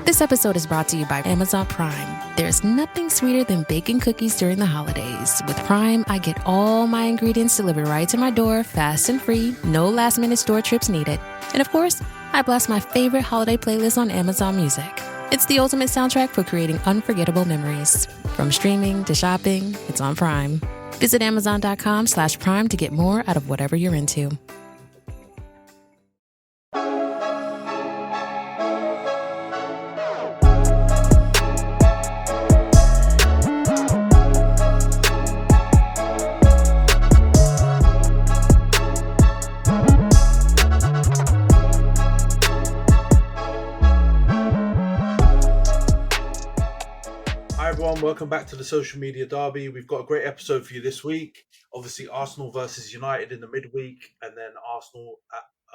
This episode is brought to you by Amazon Prime. There's nothing sweeter than baking cookies during the holidays. With Prime, I get all my ingredients delivered right to my door, fast and free, no last-minute store trips needed. And of course, I blast my favorite holiday playlist on Amazon Music. It's the ultimate soundtrack for creating unforgettable memories. From streaming to shopping, it's on Prime. Visit Amazon.com/Prime to get more out of whatever you're into. Welcome back to the Social Media Derby. We've got a great episode for you this week. Obviously, Arsenal versus United in the midweek, and then Arsenal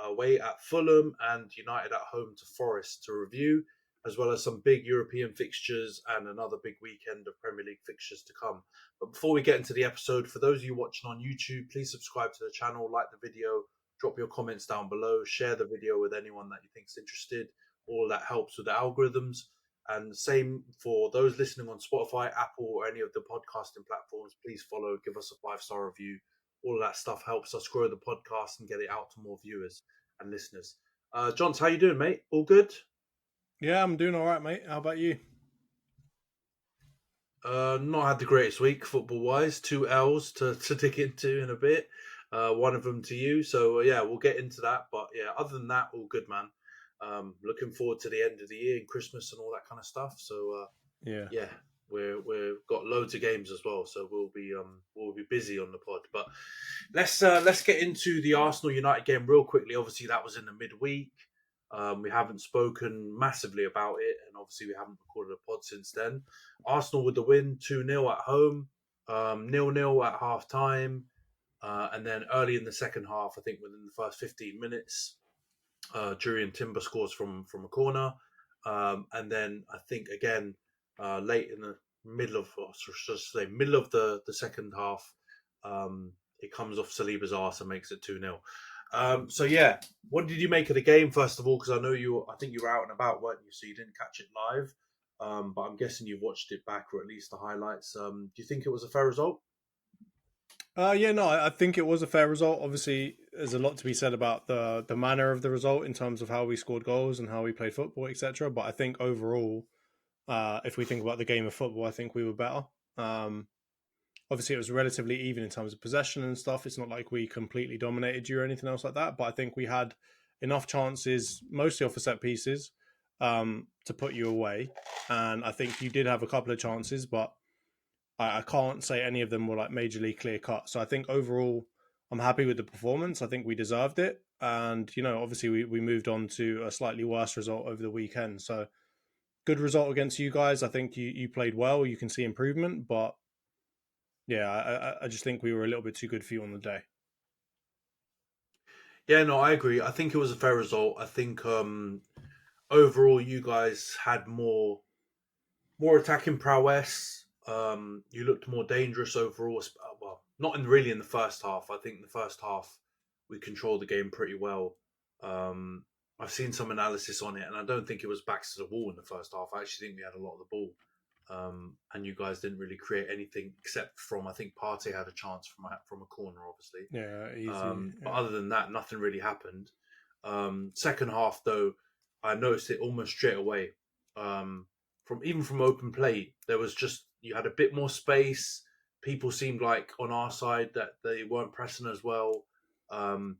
away at Fulham and United at home to Forest to review, as well as some big European fixtures and another big weekend of Premier League fixtures to come. But before we get into the episode, for those of you watching on YouTube, please subscribe to the channel, like the video, drop your comments down below, share the video with anyone that you think is interested. All that helps with the algorithms. And same for those listening on Spotify, Apple, or any of the podcasting platforms. Please follow, give us a 5-star review. All of that stuff helps us grow the podcast and get it out to more viewers and listeners. Johns, how you doing, mate? All good? Yeah, I'm doing all right, mate. How about you? Not had the greatest week football-wise. 2 L's to dig into in a bit. One of them to you. So, yeah, we'll get into that. But, yeah, other than that, all good, man. Looking forward to the end of the year and Christmas and all that kind of stuff. So yeah, we've got loads of games as well. So we'll be busy on the pod. But let's get into the Arsenal United game real quickly. Obviously, that was in the midweek. We haven't spoken massively about it, and obviously we haven't recorded a pod since then. Arsenal with the win, 2-0 at home, 0-0 at half time, and then early in the second half, I think within the first 15 minutes. Jurian Timber scores from a corner, and then I think again late in the middle of the second half, it comes off Saliba's arse and makes it 2-0. So yeah, what did you make of the game first of all? Because I think you were out and about, weren't you? So you didn't catch it live, but I'm guessing you've watched it back or at least the highlights. Do you think it was a fair result? I think it was a fair result. Obviously, there's a lot to be said about the manner of the result in terms of how we scored goals and how we played football, etc. But I think overall, if we think about the game of football, I think we were better. Obviously, it was relatively even in terms of possession and stuff. It's not like we completely dominated you or anything else like that. But I think we had enough chances, mostly off of set pieces, to put you away. And I think you did have a couple of chances, but I can't say any of them were like majorly clear cut. So I think overall, I'm happy with the performance. I think we deserved it. And, obviously we moved on to a slightly worse result over the weekend. So good result against you guys. I think you played well. You can see improvement. But yeah, I just think we were a little bit too good for you on the day. Yeah, no, I agree. I think it was a fair result. I think overall you guys had more attacking prowess. You looked more dangerous overall. Well, not really in the first half. I think in the first half we controlled the game pretty well. I've seen some analysis on it, and I don't think it was backs to the wall in the first half. I actually think we had a lot of the ball, and you guys didn't really create anything except from, I think Partey had a chance from a corner, obviously. Yeah, easy. But other than that, nothing really happened. Second half, though, I noticed it almost straight away. From open play, there was just, you had a bit more space. People seemed like on our side that they weren't pressing as well. And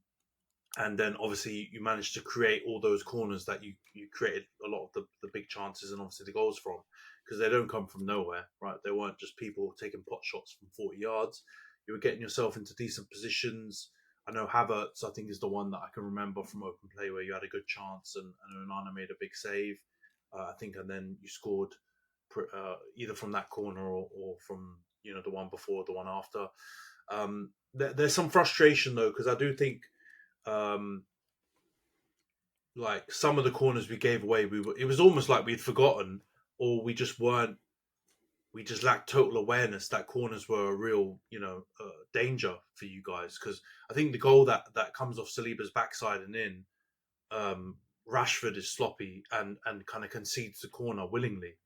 then obviously you managed to create all those corners that you created a lot of the big chances and obviously the goals from, because they don't come from nowhere, right? They weren't just people taking pot shots from 40 yards. You were getting yourself into decent positions. I know Havertz, I think, is the one that I can remember from open play where you had a good chance and Onana made a big save. I think, and then you scored either from that corner or from the one before, the one after. There's some frustration though, because I do think like some of the corners we gave away, it was almost like we'd forgotten, or we just lacked total awareness that corners were a real danger for you guys. Because I think the goal that comes off Saliba's backside and in Rashford is sloppy and kind of concedes the corner willingly.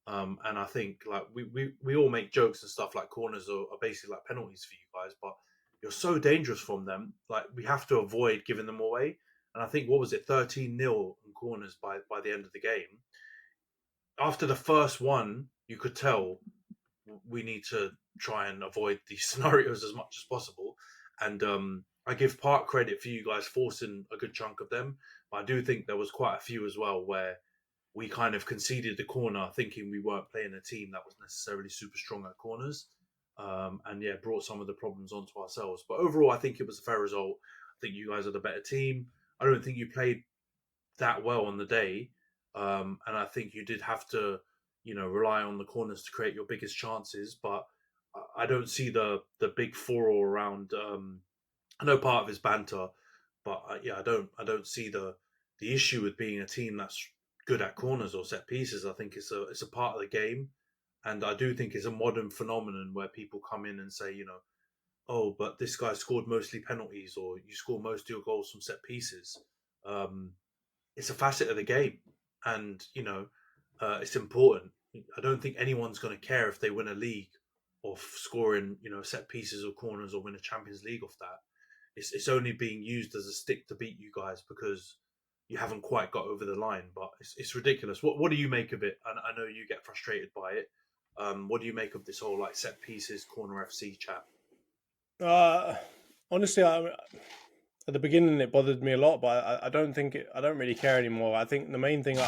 And I think like we all make jokes and stuff like corners are basically like penalties for you guys, but you're so dangerous from them. Like we have to avoid giving them away. And I think what was it, 13-0 in corners by the end of the game. After the first one, you could tell we need to try and avoid these scenarios as much as possible. And I give Park credit for you guys forcing a good chunk of them, but I do think there was quite a few as well where we kind of conceded the corner, thinking we weren't playing a team that was necessarily super strong at corners, and yeah, brought some of the problems onto ourselves. But overall, I think it was a fair result. I think you guys are the better team. I don't think you played that well on the day, and I think you did have to, rely on the corners to create your biggest chances. But I don't see the big four all around. I know part of his banter, but yeah, I don't see the issue with being a team that's good at corners or set pieces. I think it's a part of the game, and I do think it's a modern phenomenon where people come in and say, oh, but this guy scored mostly penalties, or you score most of your goals from set pieces. Um, it's a facet of the game, and it's important. I don't think anyone's going to care if they win a league or scoring set pieces or corners or win a Champions League off that. It's only being used as a stick to beat you guys because you haven't quite got over the line. But it's ridiculous. What do you make of it? And I know you get frustrated by it. What do you make of this whole like set pieces corner FC chat? Honestly, at the beginning it bothered me a lot, but I don't think I don't really care anymore. I think the main thing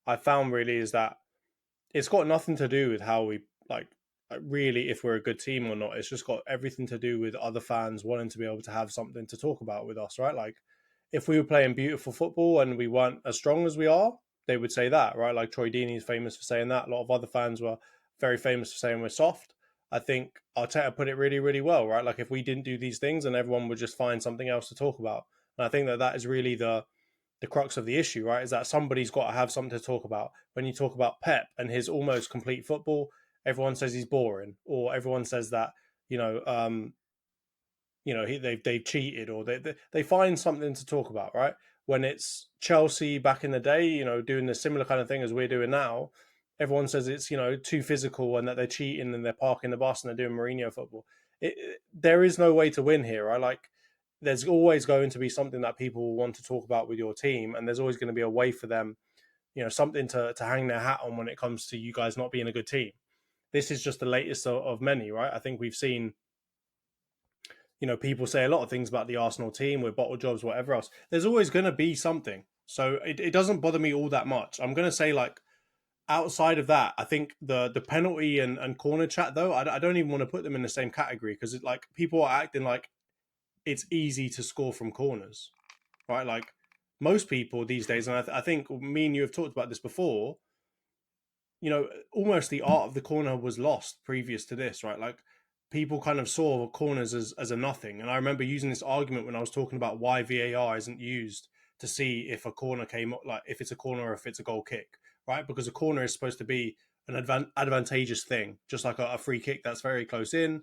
I found really is that it's got nothing to do with how we like really if we're a good team or not. It's just got everything to do with other fans wanting to be able to have something to talk about with us, right? Like if we were playing beautiful football and we weren't as strong as we are, they would say that, right? Like Troy Deeney is famous for saying that. A lot of other fans were very famous for saying we're soft. I think Arteta put it really, really well, right? Like if we didn't do these things, and everyone would just find something else to talk about. And I think that is really the crux of the issue, right? Is that somebody's got to have something to talk about. When you talk about Pep and his almost complete football, everyone says he's boring, or everyone says that they've cheated, or they find something to talk about, right? When it's Chelsea back in the day, doing the similar kind of thing as we're doing now, everyone says it's too physical and that they're cheating and they're parking the bus and they're doing Mourinho football. There is no way to win here, right? Like there's always going to be something that people will want to talk about with your team, and there's always going to be a way for them, something to hang their hat on when it comes to you guys not being a good team. This is just the latest of many, right? I think we've seen, people say a lot of things about the Arsenal team with bottle jobs, whatever else. There's always going to be something. So it doesn't bother me all that much. I'm going to say, like, outside of that, I think the penalty and corner chat, though, I don't even want to put them in the same category because like people are acting like it's easy to score from corners, right? Like most people these days, and I think me and you have talked about this before, almost the art of the corner was lost previous to this, right? Like people kind of saw corners as a nothing. And I remember using this argument when I was talking about why VAR isn't used to see if a corner came, like if it's a corner or if it's a goal kick, right? Because a corner is supposed to be an advantageous thing, just like a free kick that's very close in,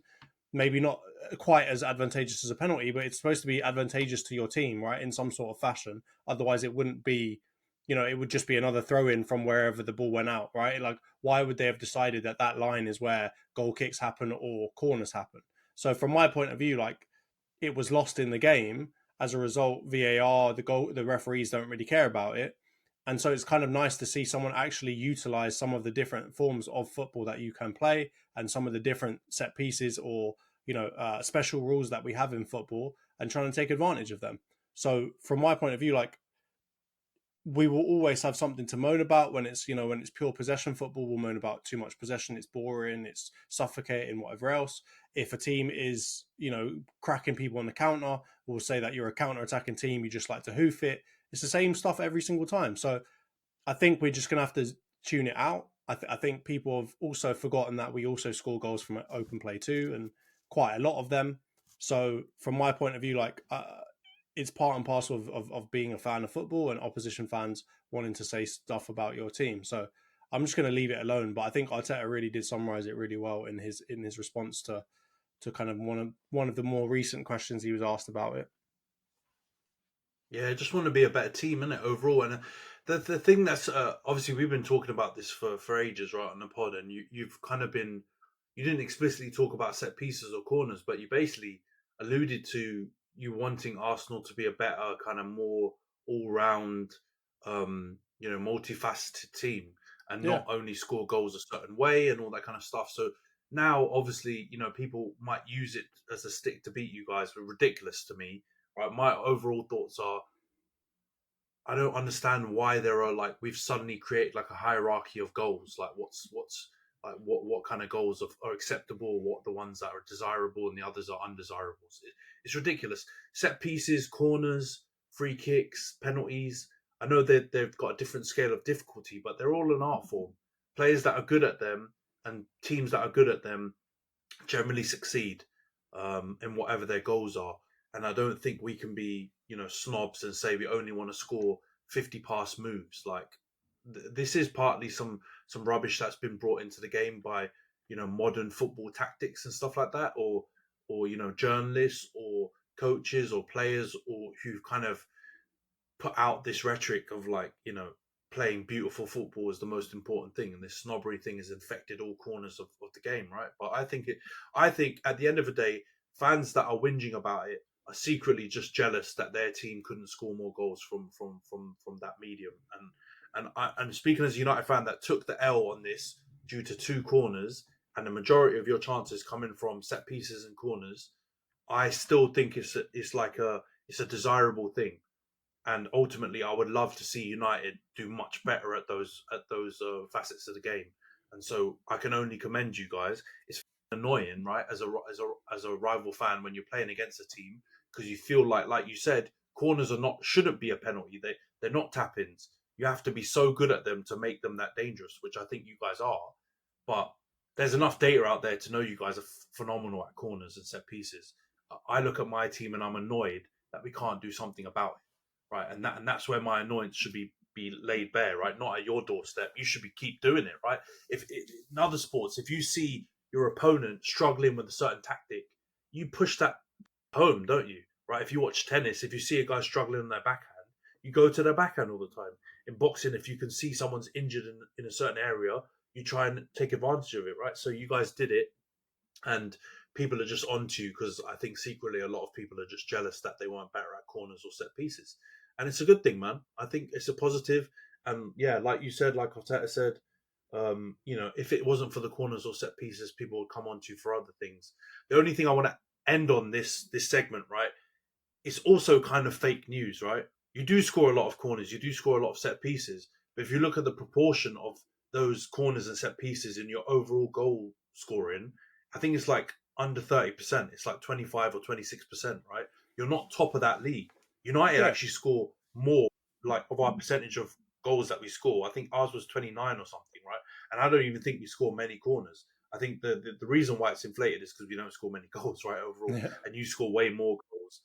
maybe not quite as advantageous as a penalty, but it's supposed to be advantageous to your team, right? In some sort of fashion. Otherwise it wouldn't be, it would just be another throw in from wherever the ball went out, right? Like, why would they have decided that line is where goal kicks happen or corners happen? So from my point of view, like it was lost in the game. As a result, VAR, the referees don't really care about it. And so it's kind of nice to see someone actually utilize some of the different forms of football that you can play and some of the different set pieces or, special rules that we have in football and trying to take advantage of them. So from my point of view, like we will always have something to moan about when it's pure possession football. We'll moan about too much possession. It's boring. It's suffocating, whatever else. If a team is, cracking people on the counter, we'll say that you're a counter-attacking team. You just like to hoof it. It's the same stuff every single time. So I think we're just going to have to tune it out. I think people have also forgotten that we also score goals from open play too, and quite a lot of them. So from my point of view, like it's part and parcel of being a fan of football and opposition fans wanting to say stuff about your team. So I'm just going to leave it alone. But I think Arteta really did summarize it really well in his response to kind of one of the more recent questions he was asked about it. Yeah, just want to be a better team, innit, overall. And the thing that's obviously we've been talking about this for ages, right, on the pod, and you've kind of been you didn't explicitly talk about set pieces or corners, but you basically alluded to you wanting Arsenal to be a better kind of more all round, multifaceted team, and Yeah. not only score goals a certain way and all that kind of stuff. So now, obviously, people might use it as a stick to beat you guys, but ridiculous to me. Right, my overall thoughts are I don't understand why there are like we've suddenly created like a hierarchy of goals. Like what's like what kind of goals are acceptable, what the ones that are desirable and the others are undesirables. It's ridiculous. Set pieces, corners, free kicks, penalties. I know they've got a different scale of difficulty, but they're all an art form. Players that are good at them and teams that are good at them generally succeed in whatever their goals are. And I don't think we can be, snobs and say we only want to score 50 pass moves. Like this is partly some rubbish that's been brought into the game by, modern football tactics and stuff like that, or journalists or coaches or players or who've kind of put out this rhetoric of like playing beautiful football is the most important thing, and this snobbery thing has infected all corners of the game, right? But I think at the end of the day, fans that are whinging about it are secretly just jealous that their team couldn't score more goals from that medium. And speaking as a United fan that took the L on this due to two corners and the majority of your chances coming from set pieces and corners, I still think it's a desirable thing, and ultimately, I would love to see United do much better at those facets of the game. And so, I can only commend you guys. It's annoying, right, as a rival fan when you're playing against a team because you feel like you said, corners are not shouldn't be a penalty. They're not tap-ins. You have to be so good at them to make them that dangerous, which I think you guys are. But there's enough data out there to know you guys are phenomenal at corners and set pieces. I look at my team and I'm annoyed that we can't do something about it, right? And that's where my annoyance should be laid bare, right? Not at your doorstep. You should be keep doing it, right? If in other sports, if you see your opponent struggling with a certain tactic, you push that home, don't you? Right? If you watch tennis, if you see a guy struggling on their backhand, you go to their backhand all the time. In boxing, if you can see someone's injured in a certain area, you try and take advantage of it, right? So you guys did it, and people are just onto you because I think secretly a lot of people are just jealous that they weren't better at corners or set pieces, and it's a good thing, man. I think it's a positive, and yeah, like you said, like Arteta said, if it wasn't for the corners or set pieces, people would come onto you for other things. The only thing I want to end on this segment, right? It's also kind of fake news, right? You do score a lot of corners, you do score a lot of set pieces, but if you look at the proportion of those corners and set pieces in your overall goal scoring, I think it's like under 30%. It's like 25 or 26%, right? You're not top of that league. United Yeah. actually score more like of our percentage of goals that we score. I think ours was 29 or something, right? And I don't even think we score many corners. I think the reason why it's inflated is because we don't score many goals, right, overall, Yeah. and you score way more goals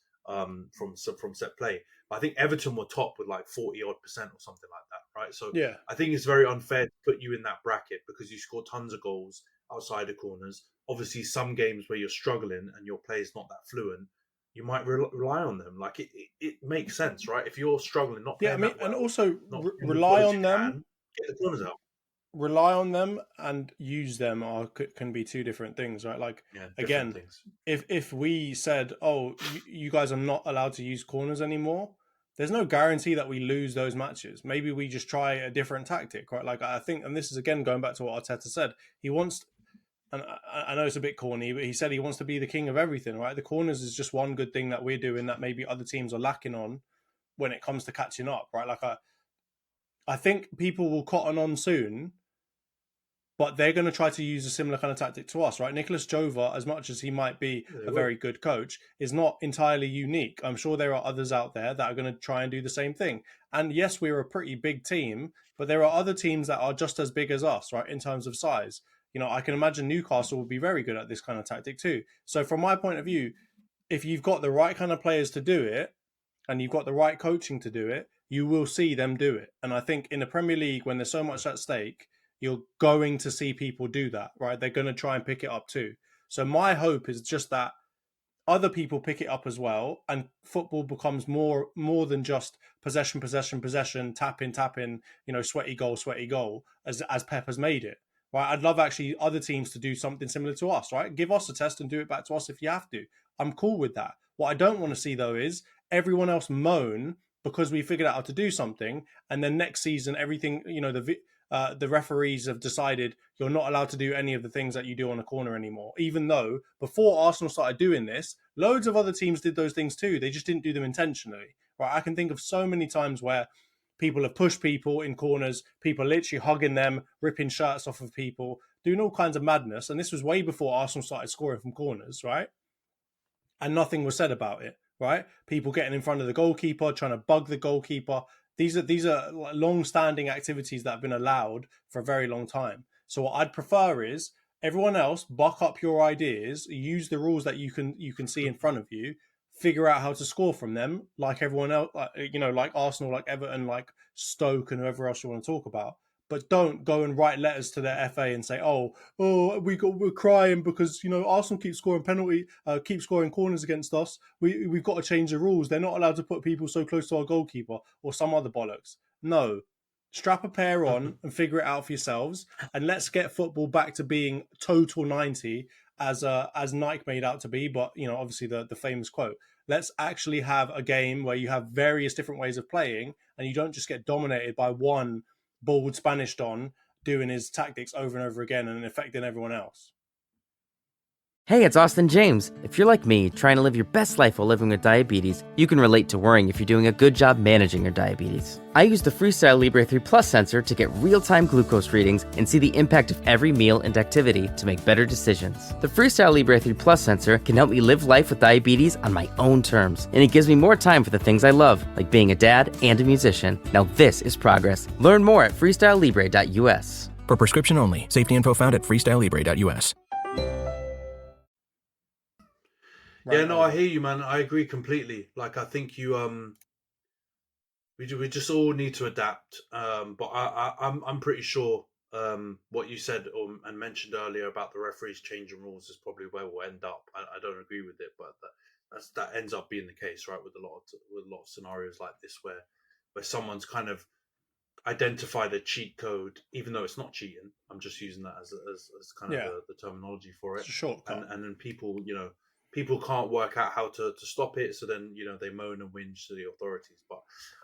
from set play. But I think Everton were top with like 40 odd percent or something like that, right? So Yeah. I think it's very unfair to put you in that bracket because you score tons of goals outside the corners. Obviously, some games where you're struggling and your play's not that fluent, you might rely on them. Like it makes sense, right? If you're struggling, not Yeah. I playing mean, that and well, also not doing as well rely as you on them, can, get the corners out. and use them can be two different things, right? Like, Yeah, different again, things. if we said, oh, you guys are not allowed to use corners anymore, there's no guarantee that we lose those matches. Maybe we just try a different tactic, right? Like, I think, and this is again going back to what Arteta said, he wants, and I know it's a bit corny, but he said he wants to be the king of everything, right? The corners is just one good thing that we're doing that maybe other teams are lacking on when it comes to catching up, right? Like, I think people will cotton on soon, but they're going to try to use a similar kind of tactic to us, right? Nicholas Jova, as much as he might be Yeah, they a will. very good coach, is not entirely unique. I'm sure there are others out there that are going to try and do the same thing. And yes, we're a pretty big team, but there are other teams that are just as big as us, right, in terms of size. I can imagine Newcastle will be very good at this kind of tactic too. So from my point of view, if you've got the right kind of players to do it, and you've got the right coaching to do it, you will see them do it. And I think in the Premier League, when there's so much at stake, you're going to see people do that, right? They're going to try and pick it up too. So my hope is just that other people pick it up as well, and football becomes more than just possession, tap in, sweaty goal, as Pep has made it. Right? I'd love actually other teams to do something similar to us. Right? Give us a test and do it back to us if you have to. I'm cool with that. What I don't want to see though is everyone else moan because we figured out how to do something, and then next season everything, the referees have decided you're not allowed to do any of the things that you do on a corner anymore. Even though before Arsenal started doing this, loads of other teams did those things too. They just didn't do them intentionally. Right? I can think of so many times where people have pushed people in corners, people literally hugging them, ripping shirts off of people, doing all kinds of madness. And this was way before Arsenal started scoring from corners, right? And nothing was said about it, right? People getting in front of the goalkeeper, trying to bug the goalkeeper. These are long-standing activities that have been allowed for a very long time. So what I'd prefer is everyone else buck up your ideas, use the rules that you can see in front of you, figure out how to score from them, like everyone else, like Arsenal, like Everton, like Stoke, and whoever else you want to talk about. But don't go and write letters to their FA and say, we're crying because Arsenal keep scoring corners against us. We've got to change the rules. They're not allowed to put people so close to our goalkeeper or some other bollocks. No, strap a pair on and figure it out for yourselves, and let's get football back to being total 90 as Nike made out to be. But obviously the famous quote. Let's actually have a game where you have various different ways of playing, and you don't just get dominated by one bald Spanish Don doing his tactics over and over again and affecting everyone else. Hey, it's Austin James. If you're like me, trying to live your best life while living with diabetes, you can relate to worrying if you're doing a good job managing your diabetes. I use the Freestyle Libre 3 Plus sensor to get real-time glucose readings and see the impact of every meal and activity to make better decisions. The Freestyle Libre 3 Plus sensor can help me live life with diabetes on my own terms, and it gives me more time for the things I love, like being a dad and a musician. Now this is progress. Learn more at freestylelibre.us. For prescription only. Safety info found at freestylelibre.us. Right. Yeah, no, I hear you, man. I agree completely. Like, I think we just all need to adapt. But I'm pretty sure what you said and mentioned earlier about the referees changing rules is probably where we'll end up. I don't agree with it, but that ends up being the case, right? With a lot of scenarios like this where someone's kind of identified a cheat code, even though it's not cheating. I'm just using that as kind of the terminology for it. It's a shortcut. And then people can't work out how to stop it, so then they moan and whinge to the authorities. But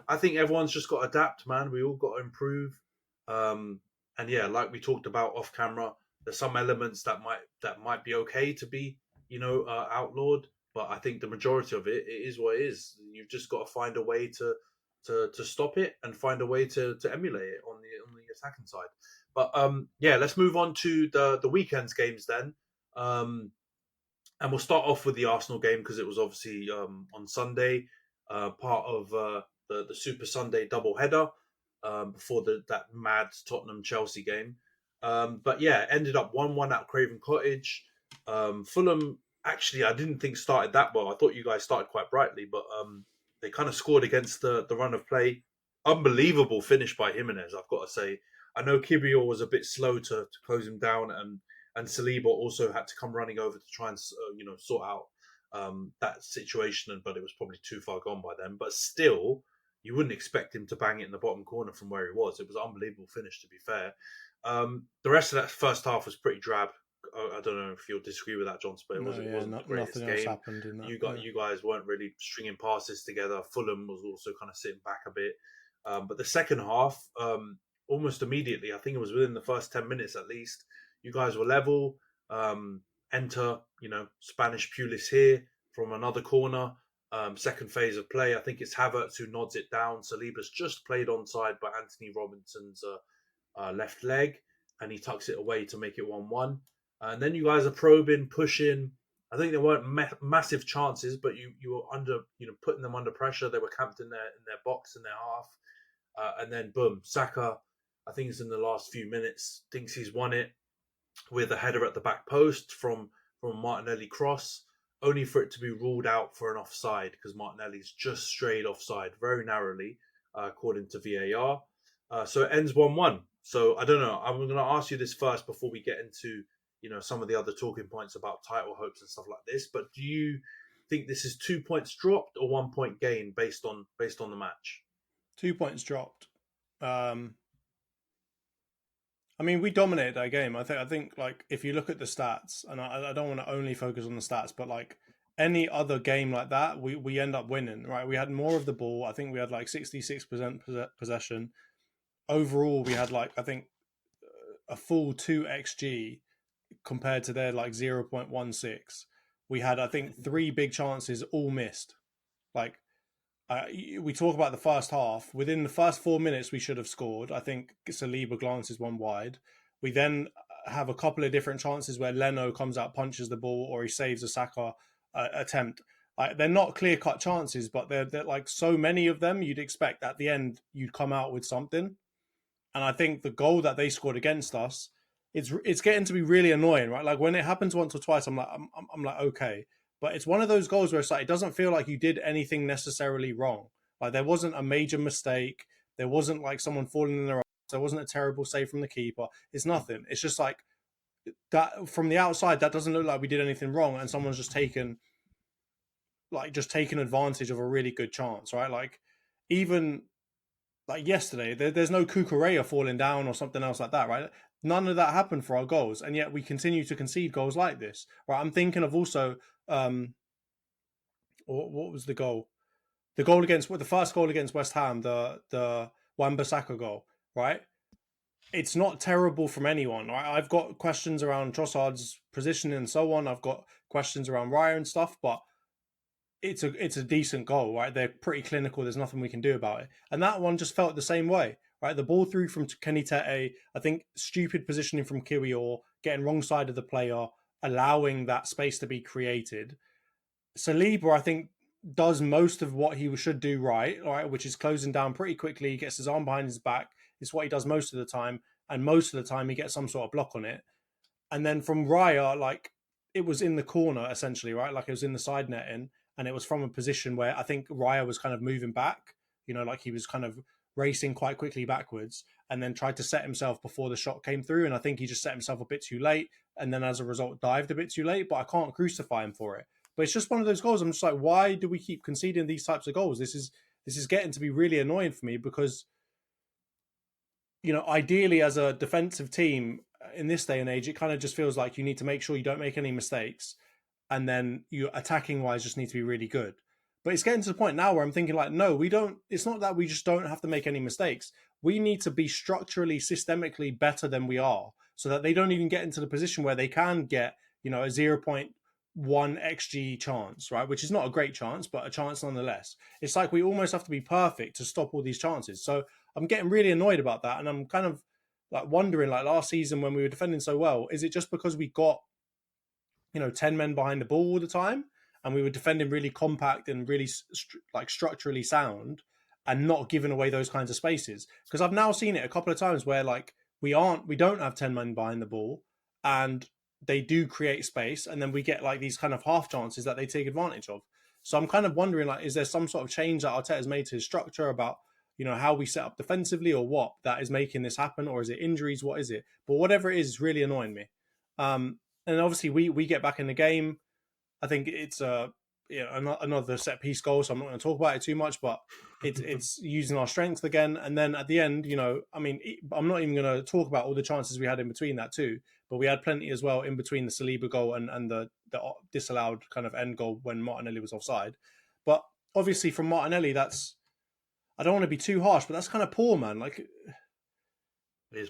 I think everyone's just got to adapt, man. We all got to improve. And yeah, like we talked about off camera, there's some elements that might be okay to be outlawed, but I think the majority of it is what it is. You've just got to find a way to stop it and find a way to emulate it on the attacking side. But yeah, let's move on to the weekend's games then. And we'll start off with the Arsenal game because it was obviously on Sunday, part of the Super Sunday doubleheader before that mad Tottenham-Chelsea game. But yeah, ended up 1-1 at Craven Cottage. Fulham, actually, I didn't think started that well. I thought you guys started quite brightly, but they kind of scored against the run of play. Unbelievable finish by Jimenez, I've got to say. I know Kiwior was a bit slow to close him down, and Saliba also had to come running over to try and sort out that situation, but it was probably too far gone by then. But still, you wouldn't expect him to bang it in the bottom corner from where he was. It was an unbelievable finish, to be fair. The rest of that first half was pretty drab. I don't know if you'll disagree with that, John, but it wasn't the greatest game. Else happened in that, you guys weren't really stringing passes together. Fulham was also kind of sitting back a bit. But the second half, almost immediately, I think it was within the first 10 minutes at least, you guys were level. Enter, Spanish Pulis here from another corner. Second phase of play, I think it's Havertz who nods it down. Saliba's just played onside by Anthony Robinson's left leg, and he tucks it away to make it 1-1. And then you guys are probing, pushing. I think there weren't massive chances, but you were under, putting them under pressure. They were camped in their box, in their half. And then boom, Saka, I think it's in the last few minutes, thinks he's won it with a header at the back post from Martinelli cross, only for it to be ruled out for an offside because Martinelli's just strayed offside very narrowly, according to VAR. So it ends 1-1. So I don't know. I'm going to ask you this first before we get into some of the other talking points about title hopes and stuff like this. But do you think this is 2 points dropped or 1 point gain based on the match? 2 points dropped. I mean, we dominated that game. I think like if you look at the stats, and I don't want to only focus on the stats, but like any other game like that, we end up winning, right? We had more of the ball. I think we had like 66% possession. Overall, we had like, I think, a full 2 XG compared to their like 0.16. We had, I think, 3 big chances, all missed. Like, we talk about the first half. Within the first 4 minutes, we should have scored. I think Saliba glances one wide. We then have a couple of different chances where Leno comes out, punches the ball, or he saves a Saka attempt. They're not clear-cut chances, but they're like so many of them, you'd expect at the end you'd come out with something. And I think the goal that they scored against us, it's getting to be really annoying, right? Like when it happens once or twice, I'm like, okay. But it's one of those goals where it's like, it doesn't feel like you did anything necessarily wrong. Like there wasn't a major mistake. There wasn't like someone falling in their arms. There wasn't a terrible save from the keeper. It's nothing. It's just like that from the outside, that doesn't look like we did anything wrong. And someone's just taken advantage of a really good chance, right? Like even like yesterday, there's no Kukureya falling down or something else like that, right? None of that happened for our goals, and yet we continue to concede goals like this, right? I'm thinking of also, what was the goal? The first goal against West Ham, the Wan-Bissaka goal, right? It's not terrible from anyone, right? I've got questions around Trossard's positioning and so on. I've got questions around Raya and stuff, but it's a decent goal, right? They're pretty clinical. There's nothing we can do about it. And that one just felt the same way, right? The ball through from Kenny Tete, I think stupid positioning from Kiwior, getting wrong side of the player, allowing that space to be created. Saliba, I think, does most of what he should do right, which is closing down pretty quickly, gets his arm behind his back. It's what he does most of the time. And most of the time he gets some sort of block on it. And then from Raya, like it was in the corner essentially, right? Like it was in the side netting. And it was from a position where I think Raya was kind of moving back, like he was kind of racing quite quickly backwards and then tried to set himself before the shot came through. And I think he just set himself a bit too late and then as a result dived a bit too late, but I can't crucify him for it. But it's just one of those goals. I'm just like, why do we keep conceding these types of goals? This is getting to be really annoying for me because, ideally as a defensive team in this day and age, it kind of just feels like you need to make sure you don't make any mistakes. And then you attacking wise just need to be really good. But it's getting to the point now where I'm thinking like, no, we don't. It's not that we just don't have to make any mistakes. We need to be structurally, systemically better than we are so that they don't even get into the position where they can get, a 0.1 XG chance, right? Which is not a great chance, but a chance nonetheless. It's like we almost have to be perfect to stop all these chances. So I'm getting really annoyed about that. And I'm kind of like wondering, like last season when we were defending so well, is it just because we got 10 men behind the ball all the time and we were defending really compact and really structurally sound and not giving away those kinds of spaces? Because I've now seen it a couple of times where like we don't have 10 men behind the ball and they do create space and then we get like these kind of half chances that they take advantage of. So I'm kind of wondering, like, is there some sort of change that Arteta's made to his structure about how we set up defensively or what that is making this happen, or is it injuries? What is it? But whatever it is really annoying me. And obviously we get back in the game. I think it's another set piece goal, so I'm not going to talk about it too much, but it's using our strength again. And then at the end, I'm not even going to talk about all the chances we had in between that too, but we had plenty as well in between the Saliba goal and the disallowed kind of end goal when Martinelli was offside. But obviously from Martinelli, I don't want to be too harsh, but that's kind of poor, man. Like,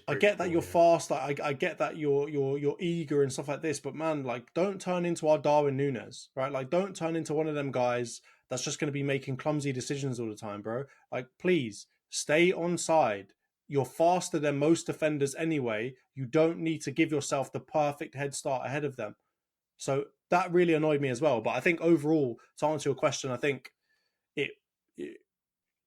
I get that you're fast. I get that you're eager and stuff like this, but man, like, don't turn into our Darwin Núñez, right? Like, don't turn into one of them guys that's just going to be making clumsy decisions all the time, bro. Like, please stay on side. You're faster than most defenders anyway. You don't need to give yourself the perfect head start ahead of them. So that really annoyed me as well. But I think overall, to answer your question, I think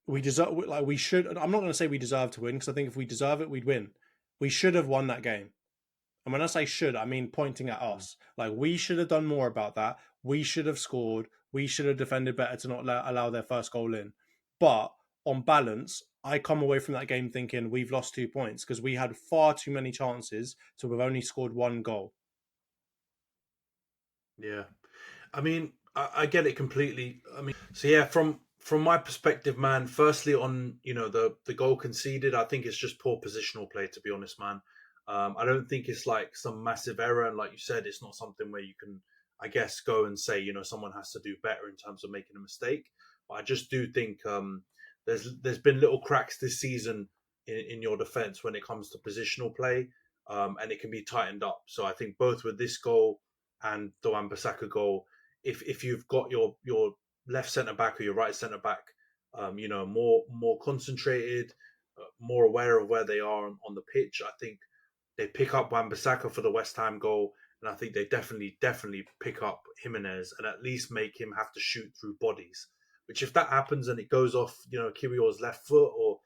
we deserve, like, we should. I'm not going to say we deserve to win because I think if we deserve it, we'd win. We should have won that game. And when I say should, I mean pointing at us. Like, we should have done more about that. We should have scored. We should have defended better to not allow their first goal in. But on balance, I come away from that game thinking we've lost 2 points because we had far too many chances to have only scored one goal. Yeah. I mean, I get it completely. I mean, so yeah, from my perspective, man. Firstly, on the goal conceded, I think it's just poor positional play. To be honest, man, I don't think it's like some massive error. And like you said, it's not something where you can, I guess, go and say someone has to do better in terms of making a mistake. But I just do think there's been little cracks this season in your defense when it comes to positional play, and it can be tightened up. So I think both with this goal and the Wan-Bissaka goal, if you've got your left centre back or your right centre back, more concentrated, more aware of where they are on the pitch, I think they pick up Wan-Bissaka for the West Ham goal, and I think they definitely pick up Jimenez and at least make him have to shoot through bodies. Which, if that happens and it goes off, Kyrgios's left foot, or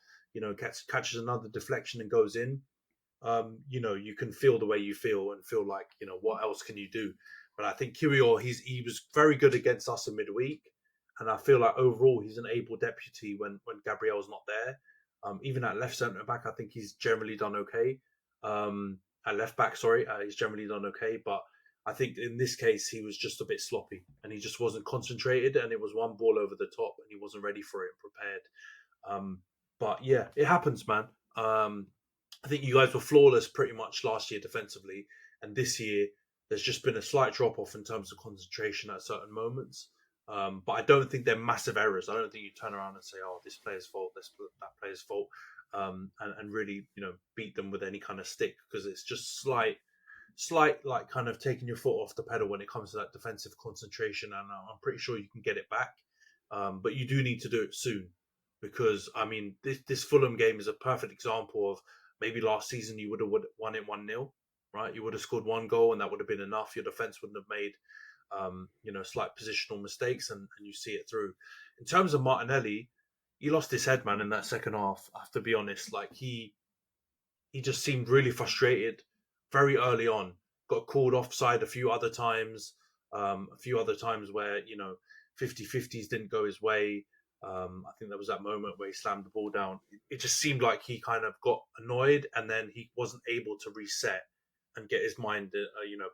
catches another deflection and goes in, you can feel the way you feel and feel like, what else can you do? But I think Kyrgios, he was very good against us in midweek, and I feel like overall he's an able deputy when Gabriel's not there. Even at left centre back, I think he's generally done okay. At left back, sorry, he's generally done okay. But I think in this case he was just a bit sloppy, and he just wasn't concentrated, and it was one ball over the top, and he wasn't ready for it, prepared. But yeah, it happens, man. I think you guys were flawless pretty much last year defensively, and this year there's just been a slight drop off in terms of concentration at certain moments. But I don't think they're massive errors. I don't think you turn around and say, "Oh, this player's fault, that player's fault," and really, beat them with any kind of stick, because it's just slight, like kind of taking your foot off the pedal when it comes to that defensive concentration. And I'm pretty sure you can get it back, but you do need to do it soon, because I mean, this Fulham game is a perfect example of maybe last season you would have won it 1-0, right? You would have scored one goal and that would have been enough. Your defense wouldn't have made slight positional mistakes, and you see it through. In terms of Martinelli, he lost his head, man, in that second half. I have to be honest. Like he just seemed really frustrated very early on. Got called offside a few other times, where 50-50s didn't go his way. I think there was that moment where he slammed the ball down. It just seemed like he kind of got annoyed, and then he wasn't able to reset and get his mind,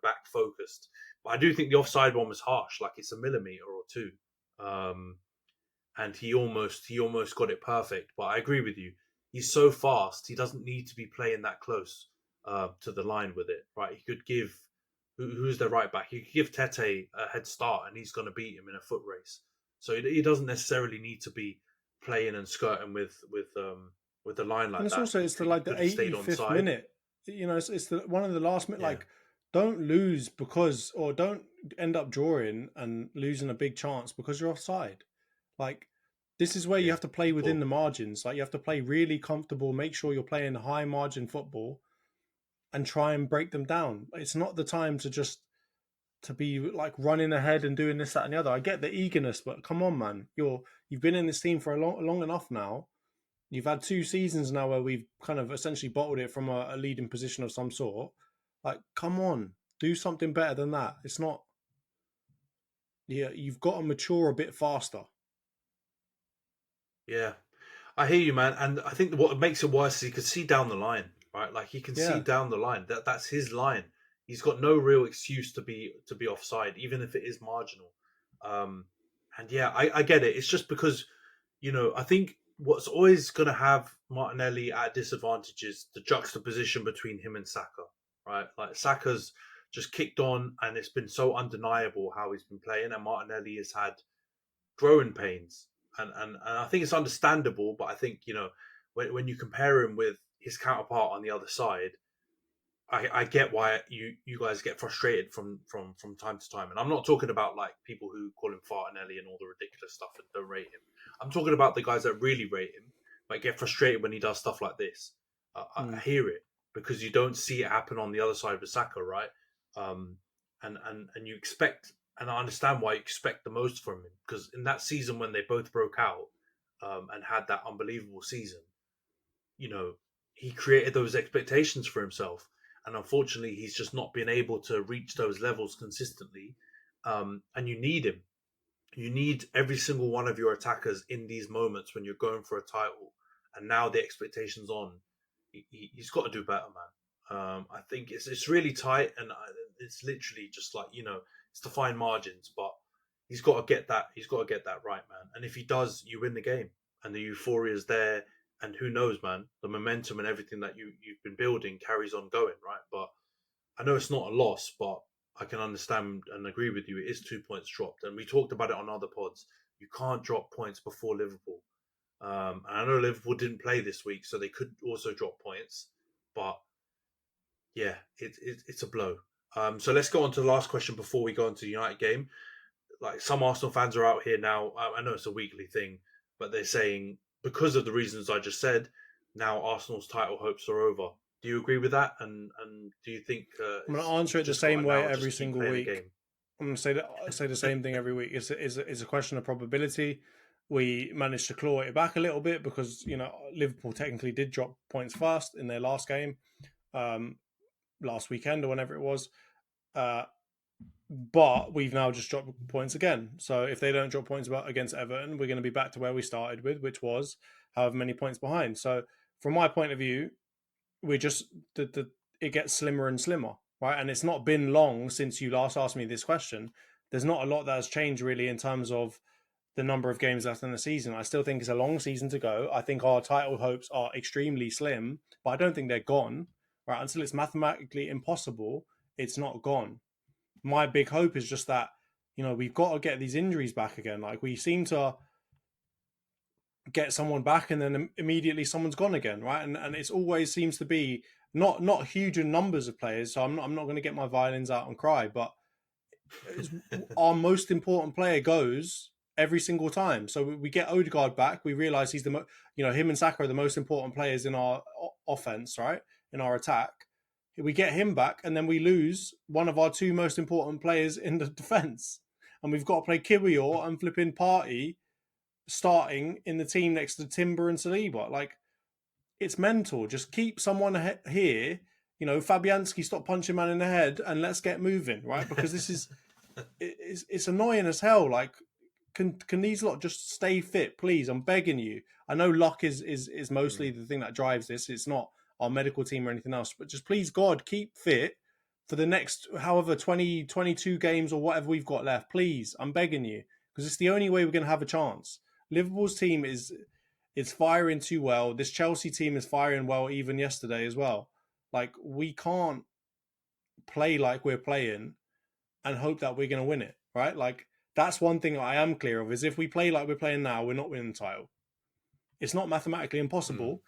back focused. But I do think the offside one was harsh, like it's a millimeter or two, and he almost got it perfect. But I agree with you. He's so fast; he doesn't need to be playing that close to the line with it, right? He could give who's the right back. He could give Tete a head start, and he's going to beat him in a foot race. So he doesn't necessarily need to be playing and skirting with the line like and it's that. Also it's the 85th minute. It's the one of the last minute. Yeah. Like, don't lose or don't end up drawing and losing a big chance because you're offside. Like, this is where you have to play within the margins. Like, you have to play really comfortable. Make sure you're playing high margin football, and try and break them down. It's not the time to be like running ahead and doing this, that, and the other. I get the eagerness, but come on, man. You've been in this team for long enough now. You've had 2 seasons now where we've kind of essentially bottled it from a leading position of some sort. Like, come on, do something better than that. It's not. Yeah, you've got to mature a bit faster. Yeah, I hear you, man. And I think what makes it worse is he could see down the line, right? Like he can see down the line. That's his line. He's got no real excuse to be offside, even if it is marginal. And yeah, I get it. It's just because, I think what's always going to have Martinelli at a disadvantage is the juxtaposition between him and Saka, right? Like Saka's just kicked on, and it's been so undeniable how he's been playing, and Martinelli has had growing pains, and I think it's understandable. But I think when you compare him with his counterpart on the other side, I get why you guys get frustrated from time to time. And I'm not talking about like people who call him Fartinelli and all the ridiculous stuff and don't rate him. I'm talking about the guys that really rate him, but get frustrated when he does stuff like this. I hear it, because you don't see it happen on the other side with Saka, right? And you expect, and I understand why you expect the most from him, because in that season when they both broke out and had that unbelievable season, he created those expectations for himself. And unfortunately, he's just not been able to reach those levels consistently. And you need him. You need every single one of your attackers in these moments when you're going for a title. And now the expectation's on. He's got to do better, man. I think it's really tight, and it's literally just like, it's the fine margins. But he's got to get that. He's got to get that right, man. And if he does, you win the game, and the euphoria is there. And who knows, man? The momentum and everything that you've been building carries on going, right? But I know it's not a loss, but I can understand and agree with you. It is 2 points dropped, and we talked about it on other pods. You can't drop points before Liverpool. And I know Liverpool didn't play this week, so they could also drop points. But yeah, it's a blow. So let's go on to the last question before we go into the United game. Like, some Arsenal fans are out here now. I know it's a weekly thing, but they're saying, because of the reasons I just said, now Arsenal's title hopes are over. Do you agree with that? And do you think I'm going to answer it the same way every single week? I'm going to say the same thing every week. It's a question of probability. We managed to claw it back a little bit because, you know, Liverpool technically did drop points first in their last game, last weekend or whenever it was. But we've now just dropped points again. So if they don't drop points against Everton, we're going to be back to where we started with, which was however many points behind. So from my point of view, we just it gets slimmer and slimmer, right? And it's not been long since you last asked me this question. There's not a lot that has changed really in terms of the number of games left in the season. I still think it's a long season to go. I think our title hopes are extremely slim, but I don't think they're gone, right? Until it's mathematically impossible, it's not gone. My big hope is just that, you know, we've got to get these injuries back again. Like, we seem to get someone back and then immediately someone's gone again, right? And it always seems to be not huge in numbers of players. So I'm not going to get my violins out and cry, but our most important player goes every single time. So we get Odegaard back. We realize he's him and Saka are the most important players in our offense, right? In our attack. We get him back, and then we lose one of our two most important players in the defence. And we've got to play Kiwior and flipping Partey starting in the team next to Timber and Saliba. Like, it's mental. Just keep someone here. You know, Fabianski, stop punching man in the head and let's get moving, right? Because this is it's annoying as hell. Like, can these lot just stay fit, please? I'm begging you. I know luck is mostly the thing that drives this. It's not our medical team or anything else, but just please, God, keep fit for the next however 20, 22 games or whatever we've got left. Please, I'm begging you, because it's the only way we're going to have a chance. Liverpool's team is firing too well. This Chelsea team is firing well even yesterday as well. Like, we can't play like we're playing and hope that we're going to win it, right? Like, that's one thing I am clear of, is if we play like we're playing now, we're not winning the title. It's not mathematically impossible,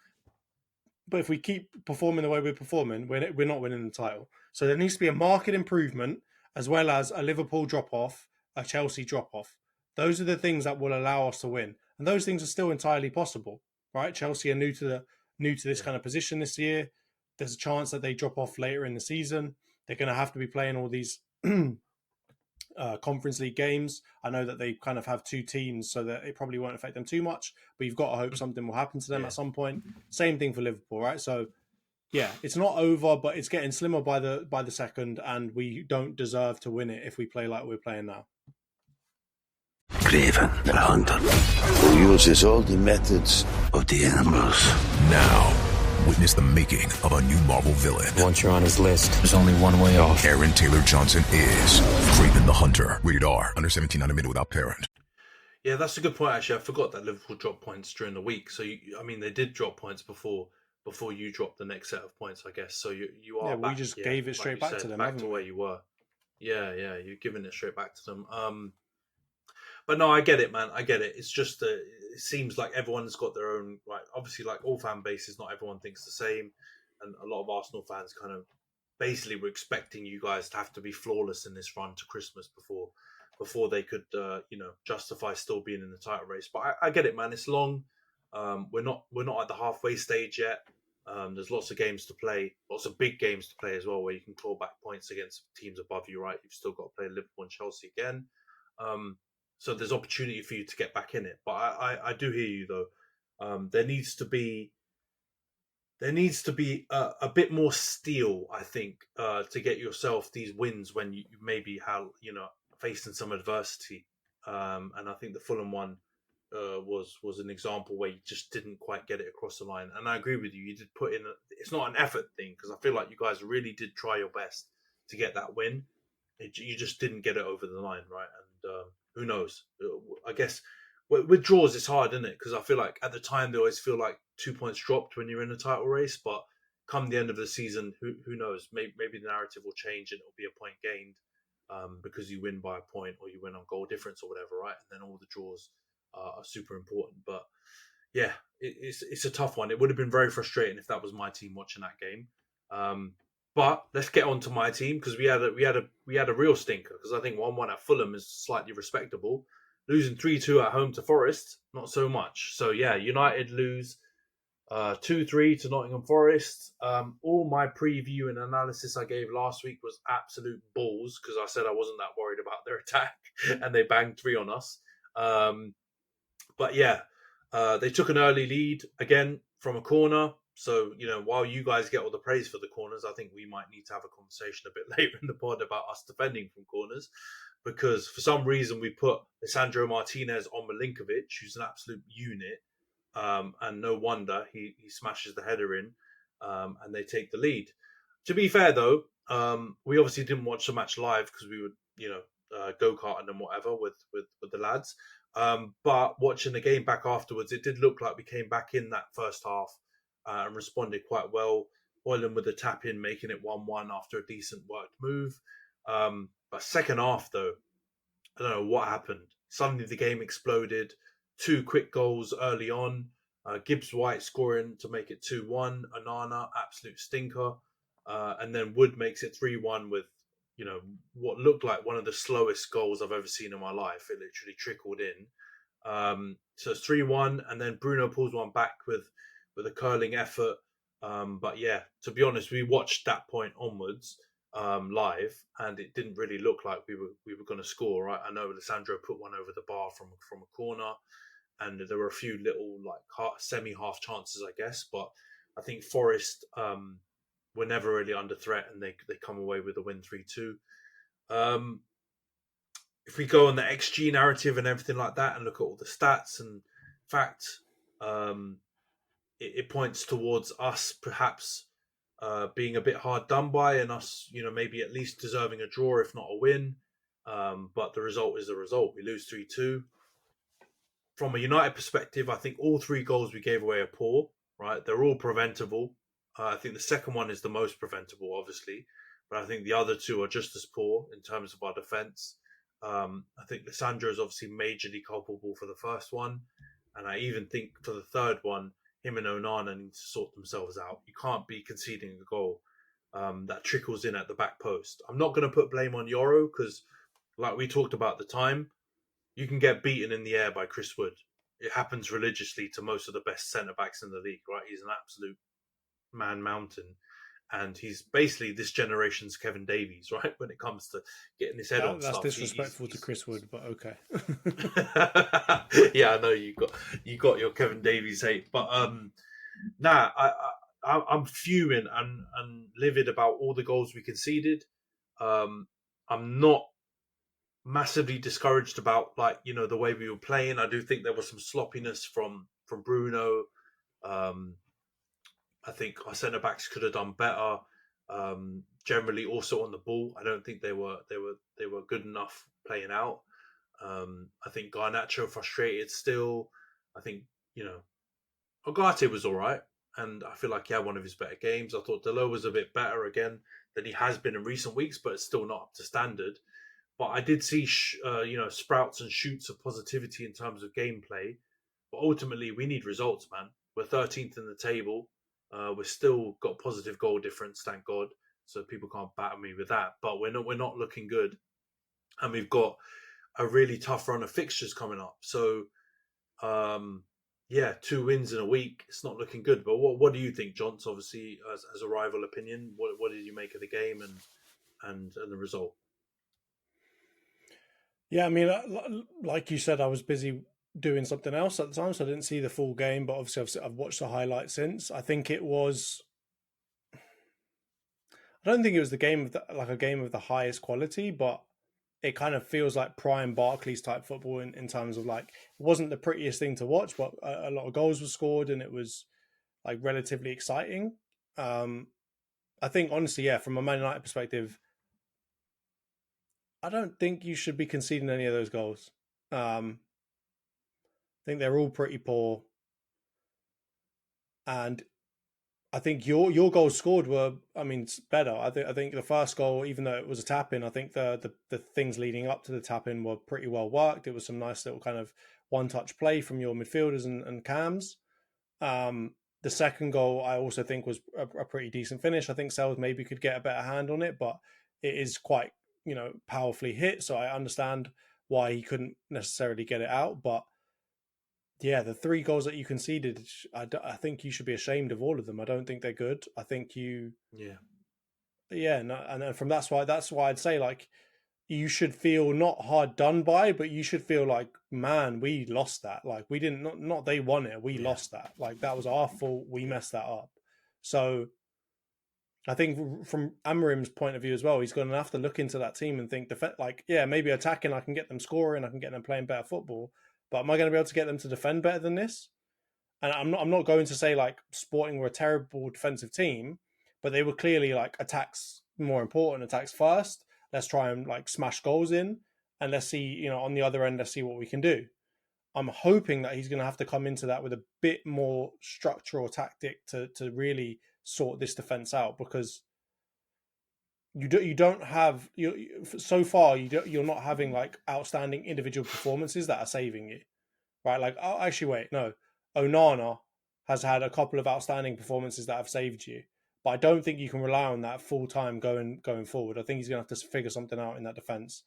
but if we keep performing the way we're performing, we're not winning the title. So there needs to be a market improvement, as well as a Liverpool drop-off, a Chelsea drop-off. Those are the things that will allow us to win. And those things are still entirely possible, right? Chelsea are new to this kind of position this year. There's a chance that they drop off later in the season. They're going to have to be playing all these Conference League games. I know that they kind of have two teams, so that it probably won't affect them too much, but you've got to hope something will happen to them at some point. Same thing for Liverpool, right? So yeah, it's not over, but it's getting slimmer by the second, and we don't deserve to win it if we play like we're playing now. Craven the Hunter, who uses all the methods of the animals. Now, witness the making of a new Marvel villain. Once you're on his list, there's only one way off. Aaron Taylor Johnson is Craven the Hunter. Rated R. Under 17, not admitted without parent. Yeah, that's a good point, actually. I forgot that Liverpool dropped points during the week. So, they did drop points before you dropped the next set of points, I guess. So you are back. We just gave it straight back to them. Back to where you were. Yeah, you're giving it straight back to them. But no, I get it, man. I get it. It's just it seems like everyone's got their own, right? Obviously, like all fan bases, not everyone thinks the same. And a lot of Arsenal fans kind of basically were expecting you guys to have to be flawless in this run to Christmas before they could, justify still being in the title race. But I get it, man. It's long. We're not at the halfway stage yet. There's lots of games to play, lots of big games to play as well, where you can claw back points against teams above you, right? You've still got to play Liverpool and Chelsea again. So there's opportunity for you to get back in it. But I do hear you, though. There needs to be a bit more steel, I think, to get yourself these wins when you maybe have, facing some adversity. And I think the Fulham one was an example where you just didn't quite get it across the line. And I agree with you. You did put in it's not an effort thing, because I feel like you guys really did try your best to get that win. You just didn't get it over the line, right? And who knows? I guess with draws it's hard, isn't it? Because I feel like at the time they always feel like 2 points dropped when you're in a title race, but come the end of the season, who knows? Maybe the narrative will change and it'll be a point gained because you win by a point or you win on goal difference or whatever, right? And then all the draws are super important. But yeah, it's a tough one. It would have been very frustrating if that was my team watching that game. But let's get on to my team because we had a real stinker because I think 1-1 at Fulham is slightly respectable. Losing 3-2 at home to Forest, not so much. So yeah, United lose 2-3 to Nottingham Forest. All my preview and analysis I gave last week was absolute balls because I said I wasn't that worried about their attack and they banged 3 on us. But yeah, they took an early lead again from a corner. So, while you guys get all the praise for the corners, I think we might need to have a conversation a bit later in the pod about us defending from corners. Because for some reason we put Lisandro Martinez on Milinkovic, who's an absolute unit. And no wonder he smashes the header in and they take the lead. To be fair, though, we obviously didn't watch the match live because we were, go-karting and whatever with the lads. But watching the game back afterwards, it did look like we came back in that first half and responded quite well. Hoyland with the tap-in, making it 1-1 after a decent worked move. But second half, though, I don't know what happened. Suddenly the game exploded. 2 quick goals early on. Gibbs White scoring to make it 2-1. Onana, absolute stinker. And then Wood makes it 3-1 with, what looked like one of the slowest goals I've ever seen in my life. It literally trickled in. So it's 3-1. And then Bruno pulls one back with a curling effort. But yeah, to be honest, we watched that point onwards live, and it didn't really look like we were going to score. Right, I know Alessandro put one over the bar from a corner, and there were a few little semi-half chances, I guess. But I think Forest were never really under threat, and they come away with a win 3-2. If we go on the XG narrative and everything like that, and look at all the stats and facts, it points towards us perhaps being a bit hard done by, and us, maybe at least deserving a draw, if not a win. But the result is the result. We lose 3-2. From a United perspective, I think all 3 goals we gave away are poor, right? They're all preventable. I think the second one is the most preventable, obviously. But I think the other 2 are just as poor in terms of our defence. I think Lissandro is obviously majorly culpable for the first one. And I even think for the third one, him and Onana need to sort themselves out. You can't be conceding a goal that trickles in at the back post. I'm not going to put blame on Yoro because, like we talked about at the time, you can get beaten in the air by Chris Wood. It happens religiously to most of the best centre-backs in the league, right? He's an absolute man mountain. And he's basically this generation's Kevin Davies, right? When it comes to getting his head on that's stuff. That's disrespectful to Chris Wood, but okay. Yeah, I know you got your Kevin Davies hate, but I'm fuming and livid about all the goals we conceded. I'm not massively discouraged about the way we were playing. I do think there was some sloppiness from Bruno. I think our centre backs could have done better. Generally, also on the ball, I don't think they were good enough playing out. I think Garnacho frustrated still. I think Ogate was all right, and I feel like he had one of his better games. I thought Delo was a bit better again than he has been in recent weeks, but it's still not up to standard. But I did see sprouts and shoots of positivity in terms of gameplay. But ultimately, we need results, man. We're 13th in the table. We've still got positive goal difference, thank God. So people can't batter me with that. But we're not looking good, and we've got a really tough run of fixtures coming up. So, 2 wins in a week. It's not looking good. But what do you think, Johns? Obviously, as a rival opinion, what did you make of the game and the result? Yeah, I mean, like you said, I was busy doing something else at the time, so I didn't see the full game. But obviously, I've watched the highlights since. I think it was. I don't think it was a game of the highest quality, but it kind of feels like prime Barclays type football in terms of it wasn't the prettiest thing to watch, but a lot of goals were scored and it was relatively exciting. I think honestly, from a Man United perspective, I don't think you should be conceding any of those goals. I think they're all pretty poor, and I think your goals scored were, I mean, better. I think the first goal, even though it was a tap in, I think the things leading up to the tap in were pretty well worked. It was some nice little kind of one touch play from your midfielders and cams. The second goal, I also think was a pretty decent finish. I think Sells maybe could get a better hand on it, but it is quite, powerfully hit. So I understand why he couldn't necessarily get it out. But yeah, the 3 goals that you conceded, I think you should be ashamed of all of them. I don't think they're good. I think yeah, no, and from that's why I'd say, like, you should feel not hard done by, but you should feel like, man, we lost that. Like, we didn't, not they won it, we lost that. Like, that was our fault. We messed that up. So I think from Amorim's point of view as well, he's going to have to look into that team and think, like, yeah, maybe attacking, I can get them scoring, I can get them playing better football, but am I going to be able to get them to defend better than this? And I'm not going to say like Sporting were a terrible defensive team, but they were clearly like attacks more important, attacks first. Let's try and like smash goals in, and let's see, on the other end, let's see what we can do. I'm hoping that he's going to have to come into that with a bit more structure or tactic to really sort this defense out, because you don't have so far you're not having like outstanding individual performances that are saving you, right? Like, oh, actually, wait, no, Onana has had a couple of outstanding performances that have saved you, but I don't think you can rely on that full time going forward. I think he's going to have to figure something out in that defense,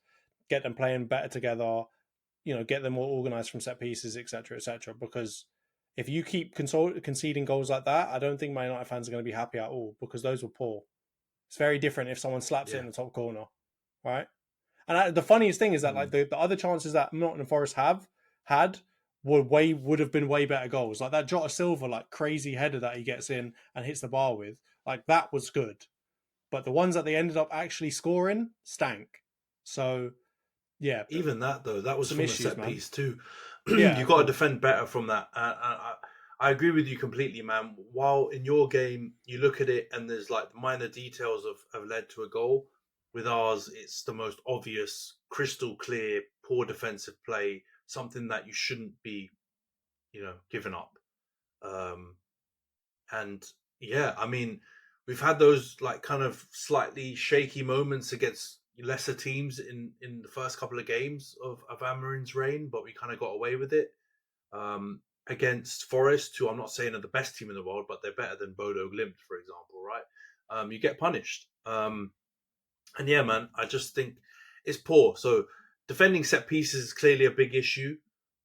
get them playing better together, get them more organized from set pieces, etc., etc. Because if you keep conceding goals like that, I don't think Man United fans are going to be happy at all, because those were poor. It's very different if someone slaps it in the top corner, right? And the funniest thing is that like the other chances that Nottingham Forest had would have been way better goals. Like that Jota Silva like crazy header that he gets in and hits the bar with, like that was good. But the ones that they ended up actually scoring stank. So yeah, even that though, that was from issues, a set piece too. Yeah, you got to defend better from that. I agree with you completely, man. While in your game, you look at it and there's like minor details have led to a goal. With ours, it's the most obvious, crystal clear, poor defensive play, something that you shouldn't be, giving up. And yeah, I mean, we've had those like kind of slightly shaky moments against lesser teams in the first couple of games of Amorim's reign, but we kind of got away with it. Against Forest, who I'm not saying are the best team in the world, but they're better than Bodo Glimt, for example, right? You get punished. And yeah, man, I just think it's poor. So defending set pieces is clearly a big issue,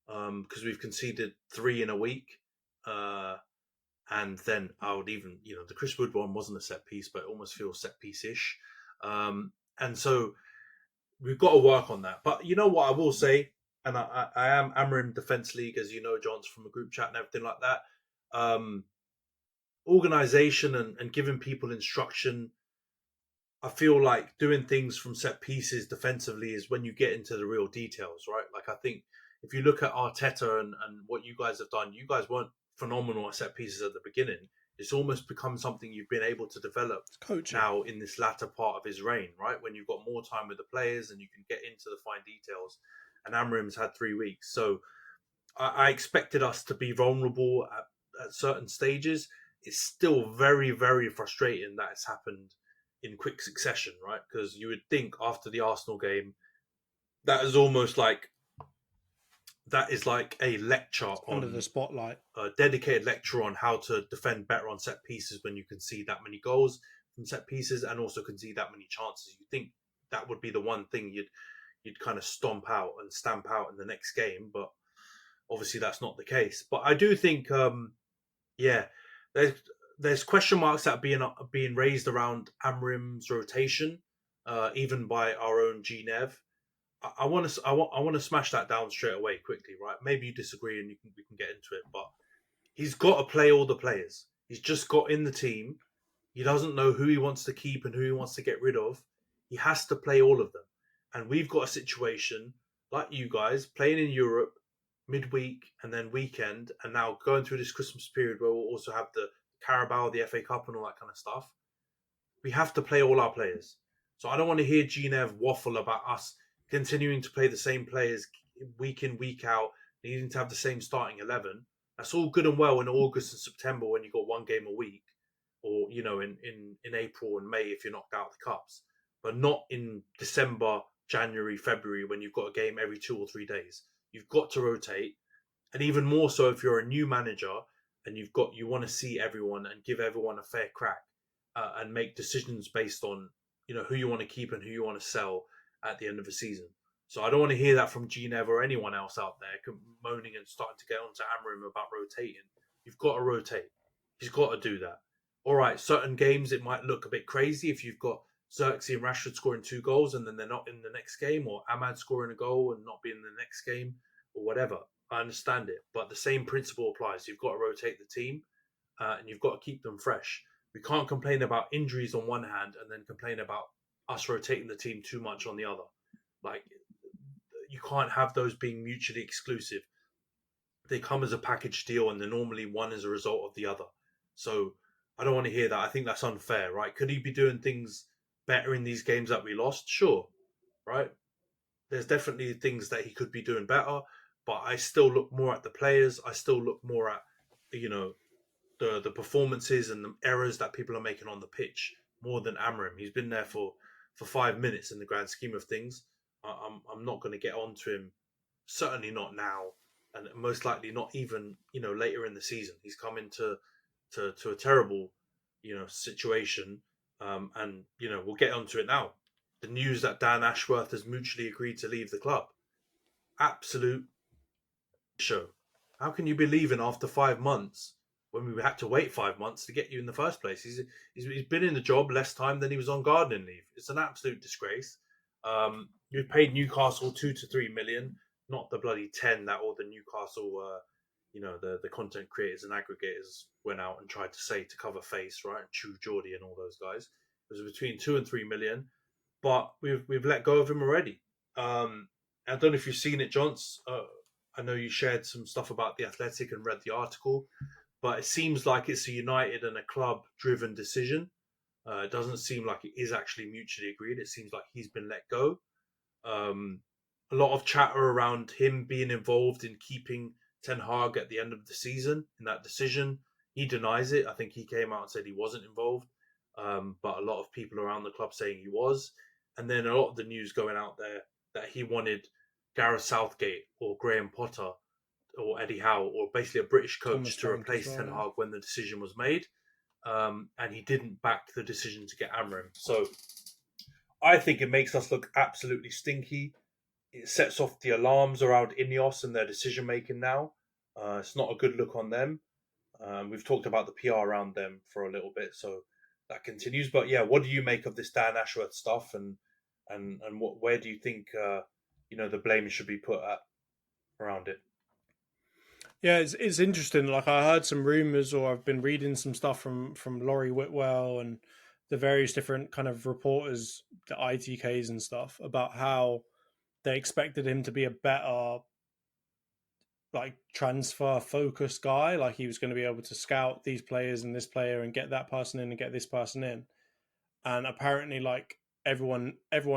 because we've conceded 3 in a week. And then I would even, the Chris Wood one wasn't a set piece, but it almost feels set piece-ish. And so we've got to work on that. But you know what I will say? And I am Amorim Defense League, as you know, John's from a group chat and everything like that. Organization and giving people instruction. I feel like doing things from set pieces defensively is when you get into the real details, right? Like, I think if you look at Arteta and what you guys have done, you guys weren't phenomenal at set pieces at the beginning. It's almost become something you've been able to develop now in this latter part of his reign, right? When you've got more time with the players and you can get into the fine details. And Amorim's had 3 weeks. So I expected us to be vulnerable at certain stages. It's still very, very frustrating that it's happened in quick succession, right? Because you would think after the Arsenal game, that is like a lecture under the spotlight, a dedicated lecture on how to defend better on set pieces when you concede that many goals from set pieces and also concede that many chances. You think that would be the one thing you'd kind of stamp out in the next game, but obviously that's not the case. But I do think, there's question marks that are being raised around Amorim's rotation, even by our own GNev. I want to smash that down straight away quickly, right? Maybe you disagree and we can get into it, but he's got to play all the players. He's just got in the team. He doesn't know who he wants to keep and who he wants to get rid of. He has to play all of them. And we've got a situation like you guys playing in Europe midweek and then weekend, and now going through this Christmas period where we'll also have the Carabao, the FA Cup and all that kind of stuff. We have to play all our players. So I don't want to hear GNev waffle about us continuing to play the same players week in, week out, needing to have the same starting 11. That's all good and well in August and September when you got one game a week, or in April and May if you're knocked out of the cups, but not in December, January, February when you've got a game every 2 or 3 days. You've got to rotate, and even more so if you're a new manager and you want to see everyone and give everyone a fair crack, and make decisions based on who you want to keep and who you want to sell at the end of the season. So I don't want to hear that from G-Nev or anyone else out there moaning and starting to get onto Amram about rotating. You've got to rotate. He's got to do that. All right, certain games it might look a bit crazy if you've got Xerxes and Rashford scoring 2 goals and then they're not in the next game, or Ahmad scoring a goal and not being in the next game, or whatever. I understand it, but the same principle applies. You've got to rotate the team, and you've got to keep them fresh. We can't complain about injuries on one hand and then complain about us rotating the team too much on the other. Like, you can't have those being mutually exclusive. They come as a package deal, and they're normally one as a result of the other. So I don't want to hear that. I think that's unfair, right? Could he be doing things better in these games that we lost? Sure, right? There's definitely things that he could be doing better, but I still look more at the players. I still look more at, the performances and the errors that people are making on the pitch more than Amram. He's been there for 5 minutes in the grand scheme of things. I'm not going to get on to him, certainly not now, and most likely not even later in the season. He's come into a terrible situation, and we'll get onto it now. The news that Dan Ashworth has mutually agreed to leave the club, absolute show. How can you be leaving after 5 months when we had to wait 5 months to get you in the first place? He's been in the job less time than he was on gardening leave. It's an absolute disgrace. You paid Newcastle 2 to 3 million, not the bloody 10 that all the Newcastle, the content creators and aggregators went out and tried to say to cover face, right? True Geordie and all those guys. It was between 2 and 3 million, but we've let go of him already. I don't know if you've seen it, Johns. I know you shared some stuff about the Athletic and read the article, but it seems like it's a United and a club-driven decision. It doesn't seem like it is actually mutually agreed. It seems like he's been let go. A lot of chatter around him being involved in keeping Ten Hag at the end of the season in that decision. He denies it. I think he came out and said he wasn't involved, but a lot of people around the club saying he was. And then a lot of the news going out there that he wanted Gareth Southgate or Graham Potter or Eddie Howe, or basically a British coach, to replace Ten Hag when the decision was made. And he didn't back the decision to get Amram. So I think it makes us look absolutely stinky. It sets off the alarms around Ineos and their decision making now. It's not a good look on them. We've talked about the PR around them for a little bit, so that continues. But yeah, what do you make of this Dan Ashworth stuff, and where do you think the blame should be put at around it? Yeah, it's interesting. Like, I heard some rumors, or I've been reading some stuff from Laurie Whitwell and the various different kind of reporters, the ITKs and stuff, about how they expected him to be a better, like, transfer focused guy. Like, he was going to be able to scout these players and this player and get that person in and get this person in. And apparently, like, everyone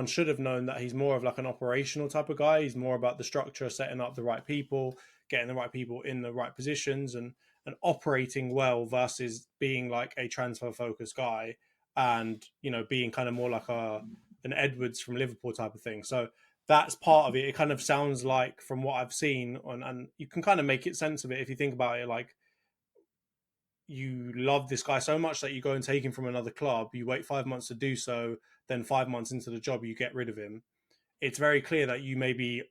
should have known that he's more of like an operational type of guy. He's more about the structure, setting up the right people, getting the right people in the right positions, and operating well, versus being like a transfer focused guy and being kind of more like an Edwards from Liverpool type of thing. So that's part of it. It kind of sounds like, from what I've seen, and you can kind of make it sense of it if you think about it, like, you love this guy so much that you go and take him from another club, you wait 5 months to do so, then 5 months into the job, you get rid of him. It's very clear that you maybe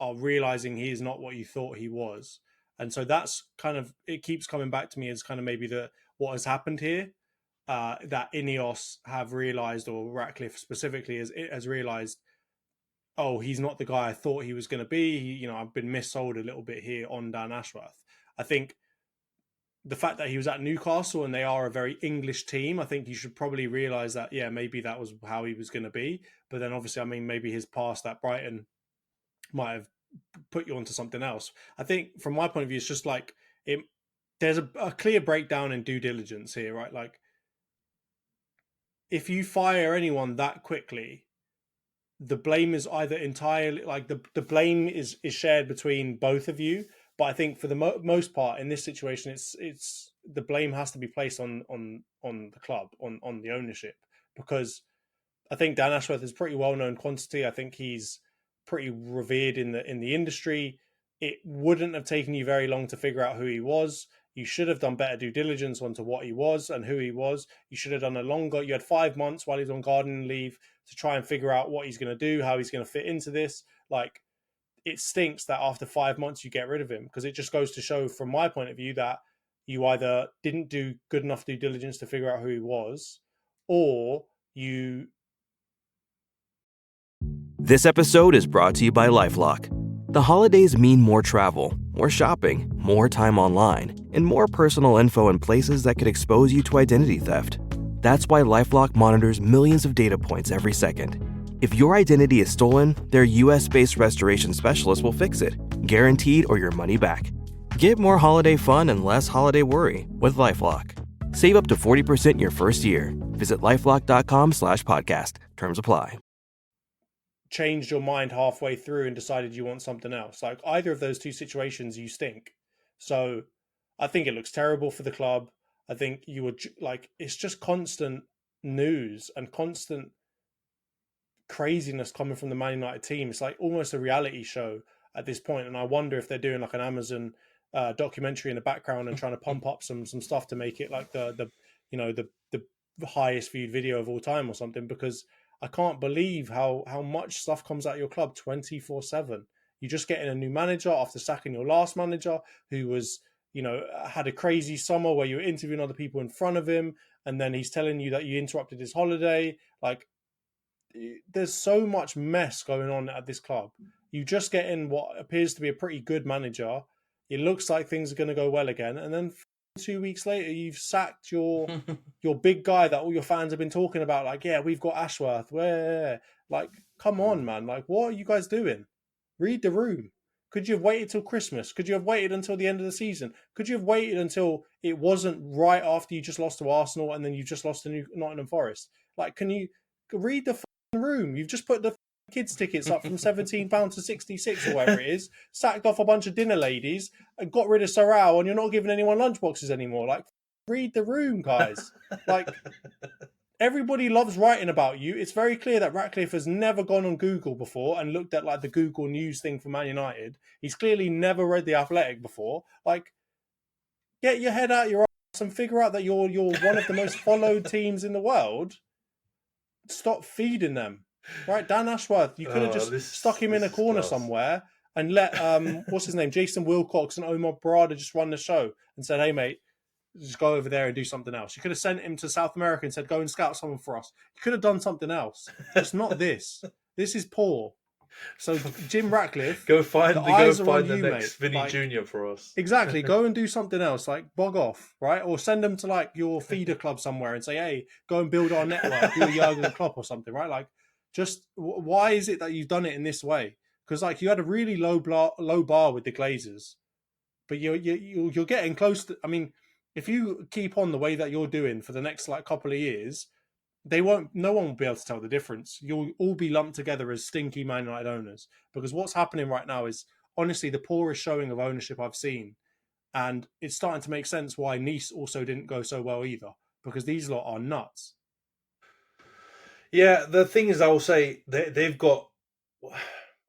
are realizing he is not what you thought he was. And so that's kind of, it keeps coming back to me as kind of maybe what has happened here, that Ineos have realized, or Ratcliffe specifically has realized, oh, he's not the guy I thought he was going to be. I've been missold a little bit here on Dan Ashworth. I think the fact that he was at Newcastle and they are a very English team, I think you should probably realise that, yeah, maybe that was how he was going to be. But then obviously, I mean, maybe his past at Brighton might have put you onto something else. I think from my point of view, it's just like, there's a clear breakdown in due diligence here, right? Like, if you fire anyone that quickly, the blame is either entirely like the blame is shared between both of you. But I think for the most part in this situation, it's the blame has to be placed on the club, on the ownership, because I think Dan Ashworth is pretty well known quantity. I think he's pretty revered in the industry. It wouldn't have taken you very long to figure out who he was. You should have done better due diligence onto what he was and who he was. You should have done a longer. You had 5 months while he was on gardening leave to try and figure out what he's going to do, how he's going to fit into this. Like, it stinks that after 5 months you get rid of him, because it just goes to show, from my point of view, that you either didn't do good enough due diligence to figure out who he was, or you. This episode is brought to you by LifeLock. The holidays mean more travel, more shopping, more time online, and more personal info in places that could expose you to identity theft. That's why LifeLock monitors millions of data points every second. If your identity is stolen, their US-based restoration specialist will fix it, guaranteed, or your money back. Get more holiday fun and less holiday worry with LifeLock. Save up to 40% your first year. Visit LifeLock.com/podcast. Terms apply. Changed your mind halfway through and decided you want something else. Like, either of those two situations, you stink. So I think it looks terrible for the club. I think you would like, it's just constant news and constant craziness coming from the Man United team. It's like almost a reality show at this point. And I wonder if they're doing like an Amazon documentary in the background and trying to pump up some stuff to make it like the highest viewed video of all time or something, because I can't believe how much stuff comes out of your club 24/7. You just getting a new manager after sacking your last manager, who was, had a crazy summer where you were interviewing other people in front of him, and then he's telling you that you interrupted his holiday. Like, there's so much mess going on at this club. You just get in what appears to be a pretty good manager. It looks like things are going to go well again, and then 2 weeks later, you've sacked your big guy that all your fans have been talking about. Like, yeah, we've got Ashworth. Where? Like, come on, man. Like, what are you guys doing? Read the room. Could you have waited till Christmas? Could you have waited until the end of the season? Could you have waited until it wasn't right after you just lost to Arsenal and then you just lost to Nottingham Forest? Like, can you read the room? You've just put the kids' tickets up from £17 to 66 or whatever it is, sacked off a bunch of dinner ladies, and got rid of Sorrell, and you're not giving anyone lunchboxes anymore. Like, read the room, guys. Like, everybody loves writing about you. It's very clear that Ratcliffe has never gone on Google before and looked at like the Google News thing for Man United. He's clearly never read The Athletic before. Like, get your head out your ass and figure out that you're one of the most followed teams in the world. Stop feeding them. Right, Dan Ashworth, you could have just stuck him in a corner somewhere and let what's his name, Jason Wilcox and Omar Barada just run the show and said, hey mate, just go over there and do something else. You could have sent him to South America and said, go and scout someone for us. You could have done something else. Just not this. This is poor. So Jim Ratcliffe, go find the you, next mate. Vinny Jr. for us. Exactly. Go and do something else. Like, bog off, right? Or send them to like your feeder club somewhere and say, hey, go and build our network, do a Jurgen Klopp or something, right? Like, just why is it that you've done it in this way? Because like, you had a really low bar with the Glazers, but you're getting close to. I mean, if you keep on the way that you're doing for the next like couple of years, no one will be able to tell the difference. You'll all be lumped together as stinky Man United owners, because what's happening right now is honestly the poorest showing of ownership I've seen, and it's starting to make sense why Nice also didn't go so well either, because these lot are nuts. Yeah, the thing is, I will say they've got.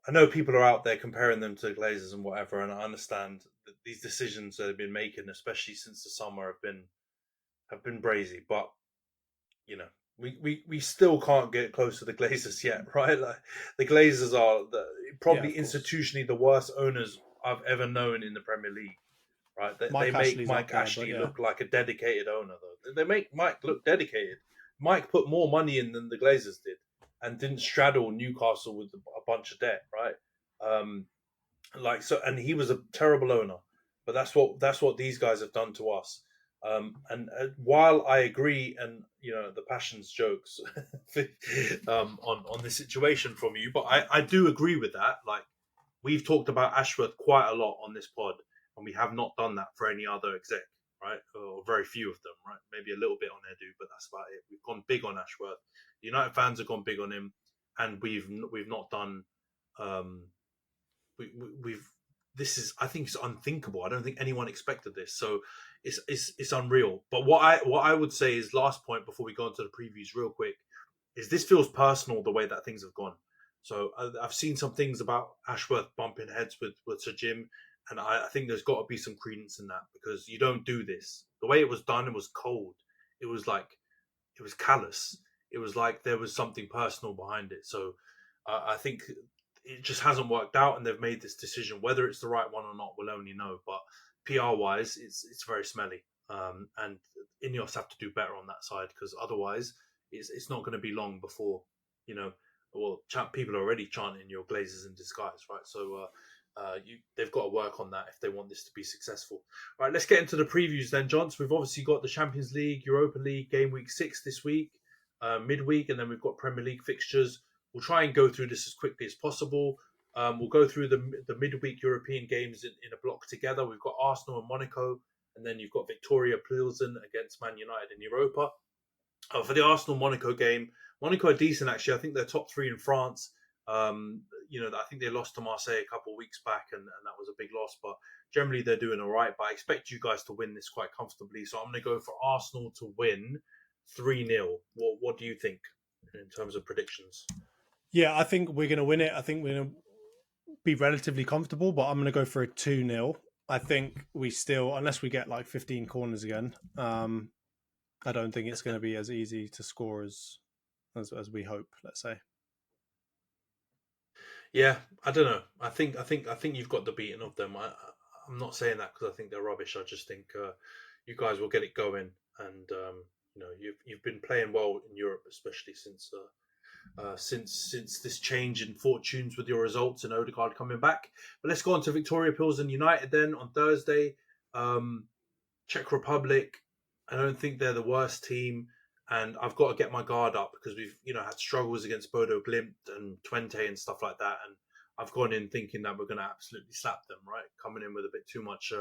I know people are out there comparing them to Glazers and whatever, and I understand that these decisions that have been making, especially since the summer, have been brazy. But we still can't get close to the Glazers yet, right? Like, the Glazers are probably institutionally the worst owners I've ever known in the Premier League, right? They make Mike Ashley look like a dedicated owner, though. They make Mike look dedicated. Mike put more money in than the Glazers did, and didn't straddle Newcastle with a bunch of debt, right? And he was a terrible owner, but that's what these guys have done to us. And while I agree, and the passions jokes on this situation from you, but I do agree with that. Like, we've talked about Ashworth quite a lot on this pod, and we have not done that for any other exec, right? Or very few of them, right? Maybe a little bit on Edu, but that's about it. We've gone big on Ashworth. The United fans have gone big on him. and we've not done. We've this is, I think, it's unthinkable. I don't think anyone expected this, so it's unreal. But what I would say is, last point before we go into the previews real quick, is this feels personal, the way that things have gone. So I've seen some things about Ashworth bumping heads with Sir Jim, and I think there's got to be some credence in that, because you don't do this. The way it was done, it was cold. It was callous. It was like there was something personal behind it. So I think it just hasn't worked out, and they've made this decision. Whether it's the right one or not, we'll only know. But PR-wise, it's very smelly. And Ineos have to do better on that side, because otherwise it's not going to be long before, people are already chanting your Glazers in disguise, right? So they've got to work on that if they want this to be successful. All right, let's get into the previews then, John. So we've obviously got the Champions League, Europa League, game week 6 this week, midweek, and then we've got Premier League fixtures. We'll try and go through this as quickly as possible. We'll go through the midweek European games in a block together. We've got Arsenal and Monaco, and then you've got Victoria Pilsen against Man United in Europa. For the Arsenal-Monaco game, Monaco are decent, actually. I think they're top 3 in France. I think they lost to Marseille a couple of weeks back, and that was a big loss. But generally, they're doing all right. But I expect you guys to win this quite comfortably. So I'm going to go for Arsenal to win 3-0. What do you think in terms of predictions? Yeah, I think we're going to win it. I think we're going to be relatively comfortable, but I'm going to go for a 2-0. I think we still, unless we get like 15 corners again, I don't think it's going to be as easy to score as we hope, let's say. Yeah, I don't know. I think you've got the beating of them. I'm not saying that because I think they're rubbish. I just think you guys will get it going, and you've been playing well in Europe, especially since this change in fortunes with your results and Odegaard coming back. But let's go on to Victoria Pilsen United then on Thursday. Czech Republic. I don't think they're the worst team, and I've got to get my guard up because we've had struggles against Bodo Glimt and Twente and stuff like that, and I've gone in thinking that we're going to absolutely slap them, right? Coming in with a bit too much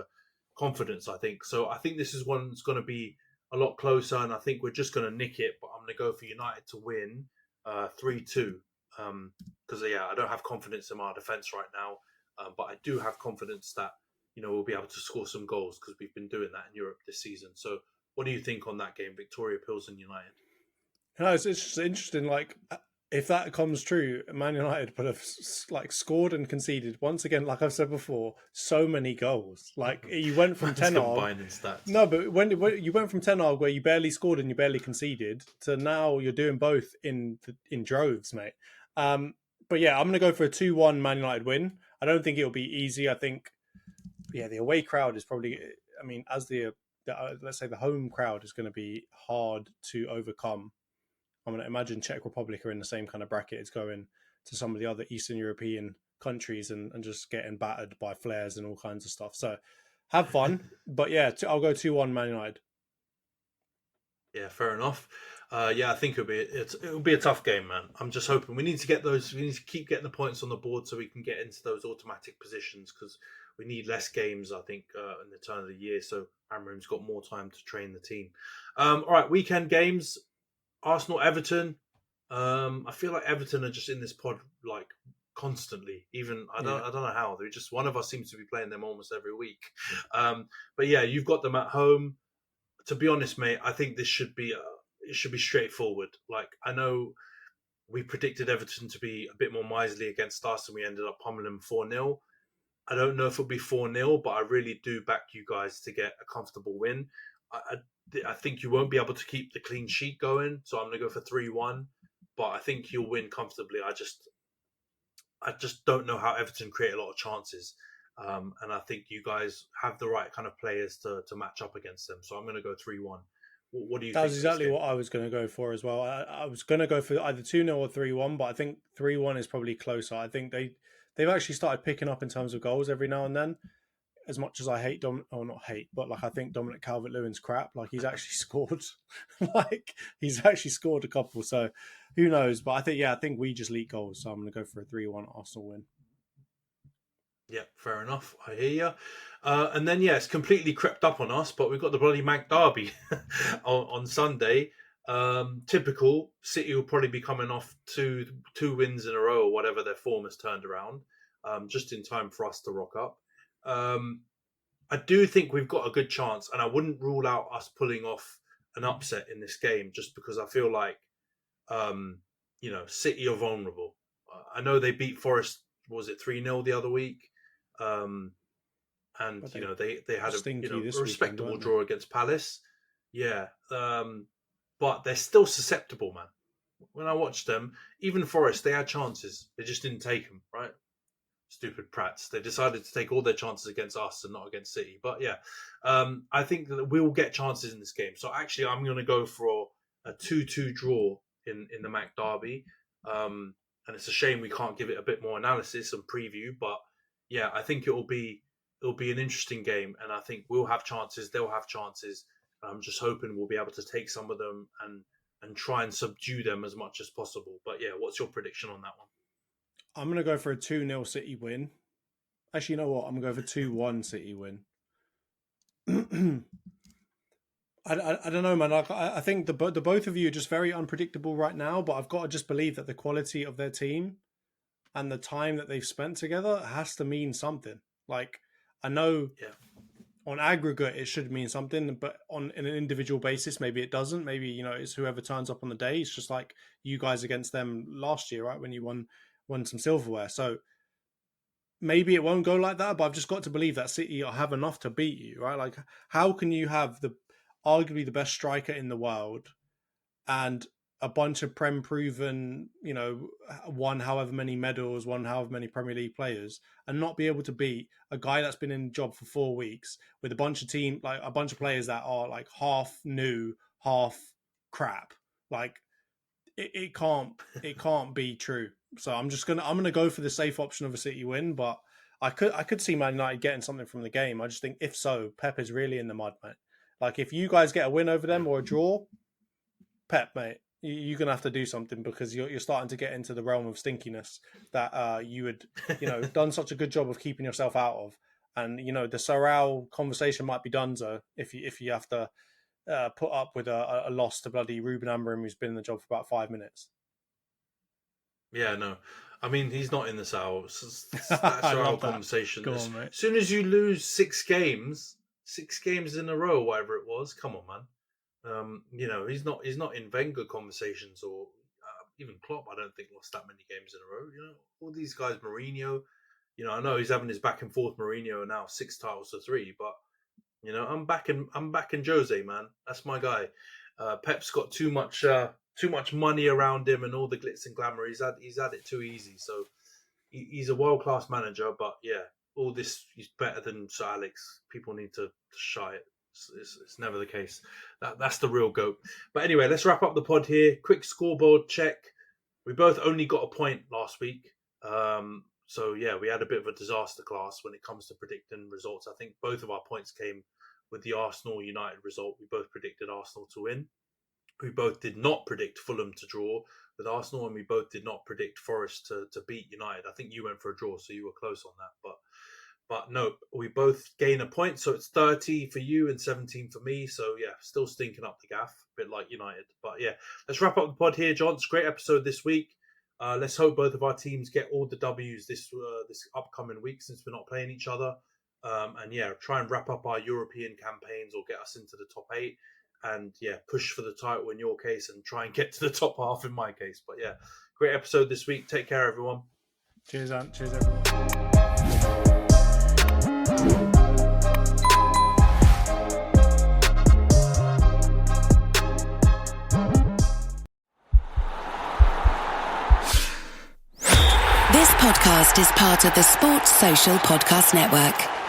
confidence, I think. So I think this is one's going to be a lot closer, and I think we're just going to nick it, but I'm going to go for United to win 3-2 because I don't have confidence in our defence right now, but I do have confidence that we'll be able to score some goals because we've been doing that in Europe this season. So what do you think on that game, Victoria Pilsen United? It's just interesting. Like, if that comes true, Man United would have scored and conceded once again. Like I've said before, so many goals. Like you went from Ten Hag. No, but when you went from Ten Hag, where you barely scored and you barely conceded, to now you're doing both in droves, mate. But yeah, I'm going to go for a 2-1 Man United win. I don't think it'll be easy. I think, the away crowd is probably. I mean, as let's say the home crowd is going to be hard to overcome. I'm going to imagine Czech Republic are in the same kind of bracket as going to some of the other Eastern European countries and just getting battered by flares and all kinds of stuff. So have fun. But yeah, I'll go 2-1 Man United. Yeah, fair enough. I think it'll be a tough game, man. I'm just hoping we need to keep getting the points on the board so we can get into those automatic positions because we need less games, I think, in the turn of the year. So Amram's got more time to train the team. All right, weekend games. Arsenal, Everton. I feel like Everton are just in this pod like constantly. Even I don't know how. They're just one of us seems to be playing them almost every week. But yeah, you've got them at home. To be honest, mate, I think this should be straightforward. Like I know we predicted Everton to be a bit more miserly against us, and we ended up pummeling 4-0. I don't know if it'll be 4-0, but I really do back you guys to get a comfortable win. I think you won't be able to keep the clean sheet going, so I'm going to go for 3-1. But I think you'll win comfortably. I just don't know how Everton create a lot of chances, and I think you guys have the right kind of players to match up against them. So I'm going to go 3-1. What do you think? That's exactly what I was going to go for as well. I was going to go for either 2-0 or 3-1, but I think 3-1 is probably closer. I think they've actually started picking up in terms of goals every now and then. As much as I hate I think Dominic Calvert-Lewin's crap. Like he's actually scored, he's actually scored a couple. So who knows? But I think we just leak goals. So I'm going to go for a 3-1 Arsenal win. Yeah, fair enough. I hear you. And then it's completely crept up on us. But we've got the bloody Manc Derby on Sunday. Typical, City will probably be coming off two wins in a row or whatever their form has turned around, just in time for us to rock up. I do think we've got a good chance, and I wouldn't rule out us pulling off an upset in this game just because I feel like, City are vulnerable. I know they beat Forest, was it 3-0 the other week? And they had a respectable draw against Palace. Yeah. But they're still susceptible, man. When I watched them, even Forest, they had chances. They just didn't take them, right? Stupid prats. They decided to take all their chances against us and not against City. But yeah, I think that we will get chances in this game. So actually, I'm going to go for a 2-2 draw in the Mac Derby. And it's a shame we can't give it a bit more analysis and preview. But yeah, I think it'll be an interesting game. And I think we'll have chances. They'll have chances. I'm just hoping we'll be able to take some of them and try and subdue them as much as possible. But yeah, what's your prediction on that one? I'm going to go for a 2-0 City win. Actually, you know what? I'm going to go for 2-1 City win. I don't know, man. I think the both of you are just very unpredictable right now, but I've got to just believe that the quality of their team and the time that they've spent together has to mean something. Like, I know... Yeah. On aggregate, it should mean something, but on an individual basis, maybe it doesn't. Maybe, it's whoever turns up on the day. It's just like you guys against them last year, right? When you won some silverware. So maybe it won't go like that, but I've just got to believe that City have enough to beat you, right? Like, how can you have arguably the best striker in the world and a bunch of Prem proven, won however many medals, won however many Premier League players, and not be able to beat a guy that's been in the job for 4 weeks with a bunch of players that are like half new, half crap. Like it can't be true. So I'm gonna go for the safe option of a City win, but I could see Man United getting something from the game. I just think if so, Pep is really in the mud, mate. Like if you guys get a win over them or a draw, Pep, mate, you're going to have to do something because you're starting to get into the realm of stinkiness that you had, done such a good job of keeping yourself out of. And, the Sorrell conversation might be done, so if you have to put up with a loss to bloody Ruben Amorim, who's been in the job for about 5 minutes. Yeah, no. I mean, he's not in the Sorrell conversation. Go on, mate. As soon as you lose 6 games in a row, whatever it was, come on, man. He's not in Wenger conversations or even Klopp. I don't think lost that many games in a row. All these guys, Mourinho. I know he's having his back and forth. Mourinho now 6 titles to 3, but I'm backing Jose, man. That's my guy. Pep's got too much money around him and all the glitz and glamour. He's had it too easy. So he's a world class manager. But yeah, all this he's better than Sir Alex. People need to shy it. It's never the case. That's the real GOAT. But anyway, let's wrap up the pod here. Quick scoreboard check. We both only got a point last week. So yeah, we had a bit of a disaster class when it comes to predicting results. I think both of our points came with the Arsenal United result. We both predicted Arsenal to win. We both did not predict Fulham to draw with Arsenal, and we both did not predict Forest to beat United. I think you went for a draw, so you were close on that. But no, we both gain a point, so it's 30 for you and 17 for me. So yeah, still stinking up the gaff, a bit like United. But yeah, let's wrap up the pod here, John. It's a great episode this week. Let's hope both of our teams get all the W's this upcoming week since we're not playing each other. And yeah, try and wrap up our European campaigns or get us into the top 8. And yeah, push for the title in your case and try and get to the top half in my case. But yeah, great episode this week. Take care, everyone. Cheers, Ant. Cheers, everyone. This podcast is part of the Sports Social Podcast Network.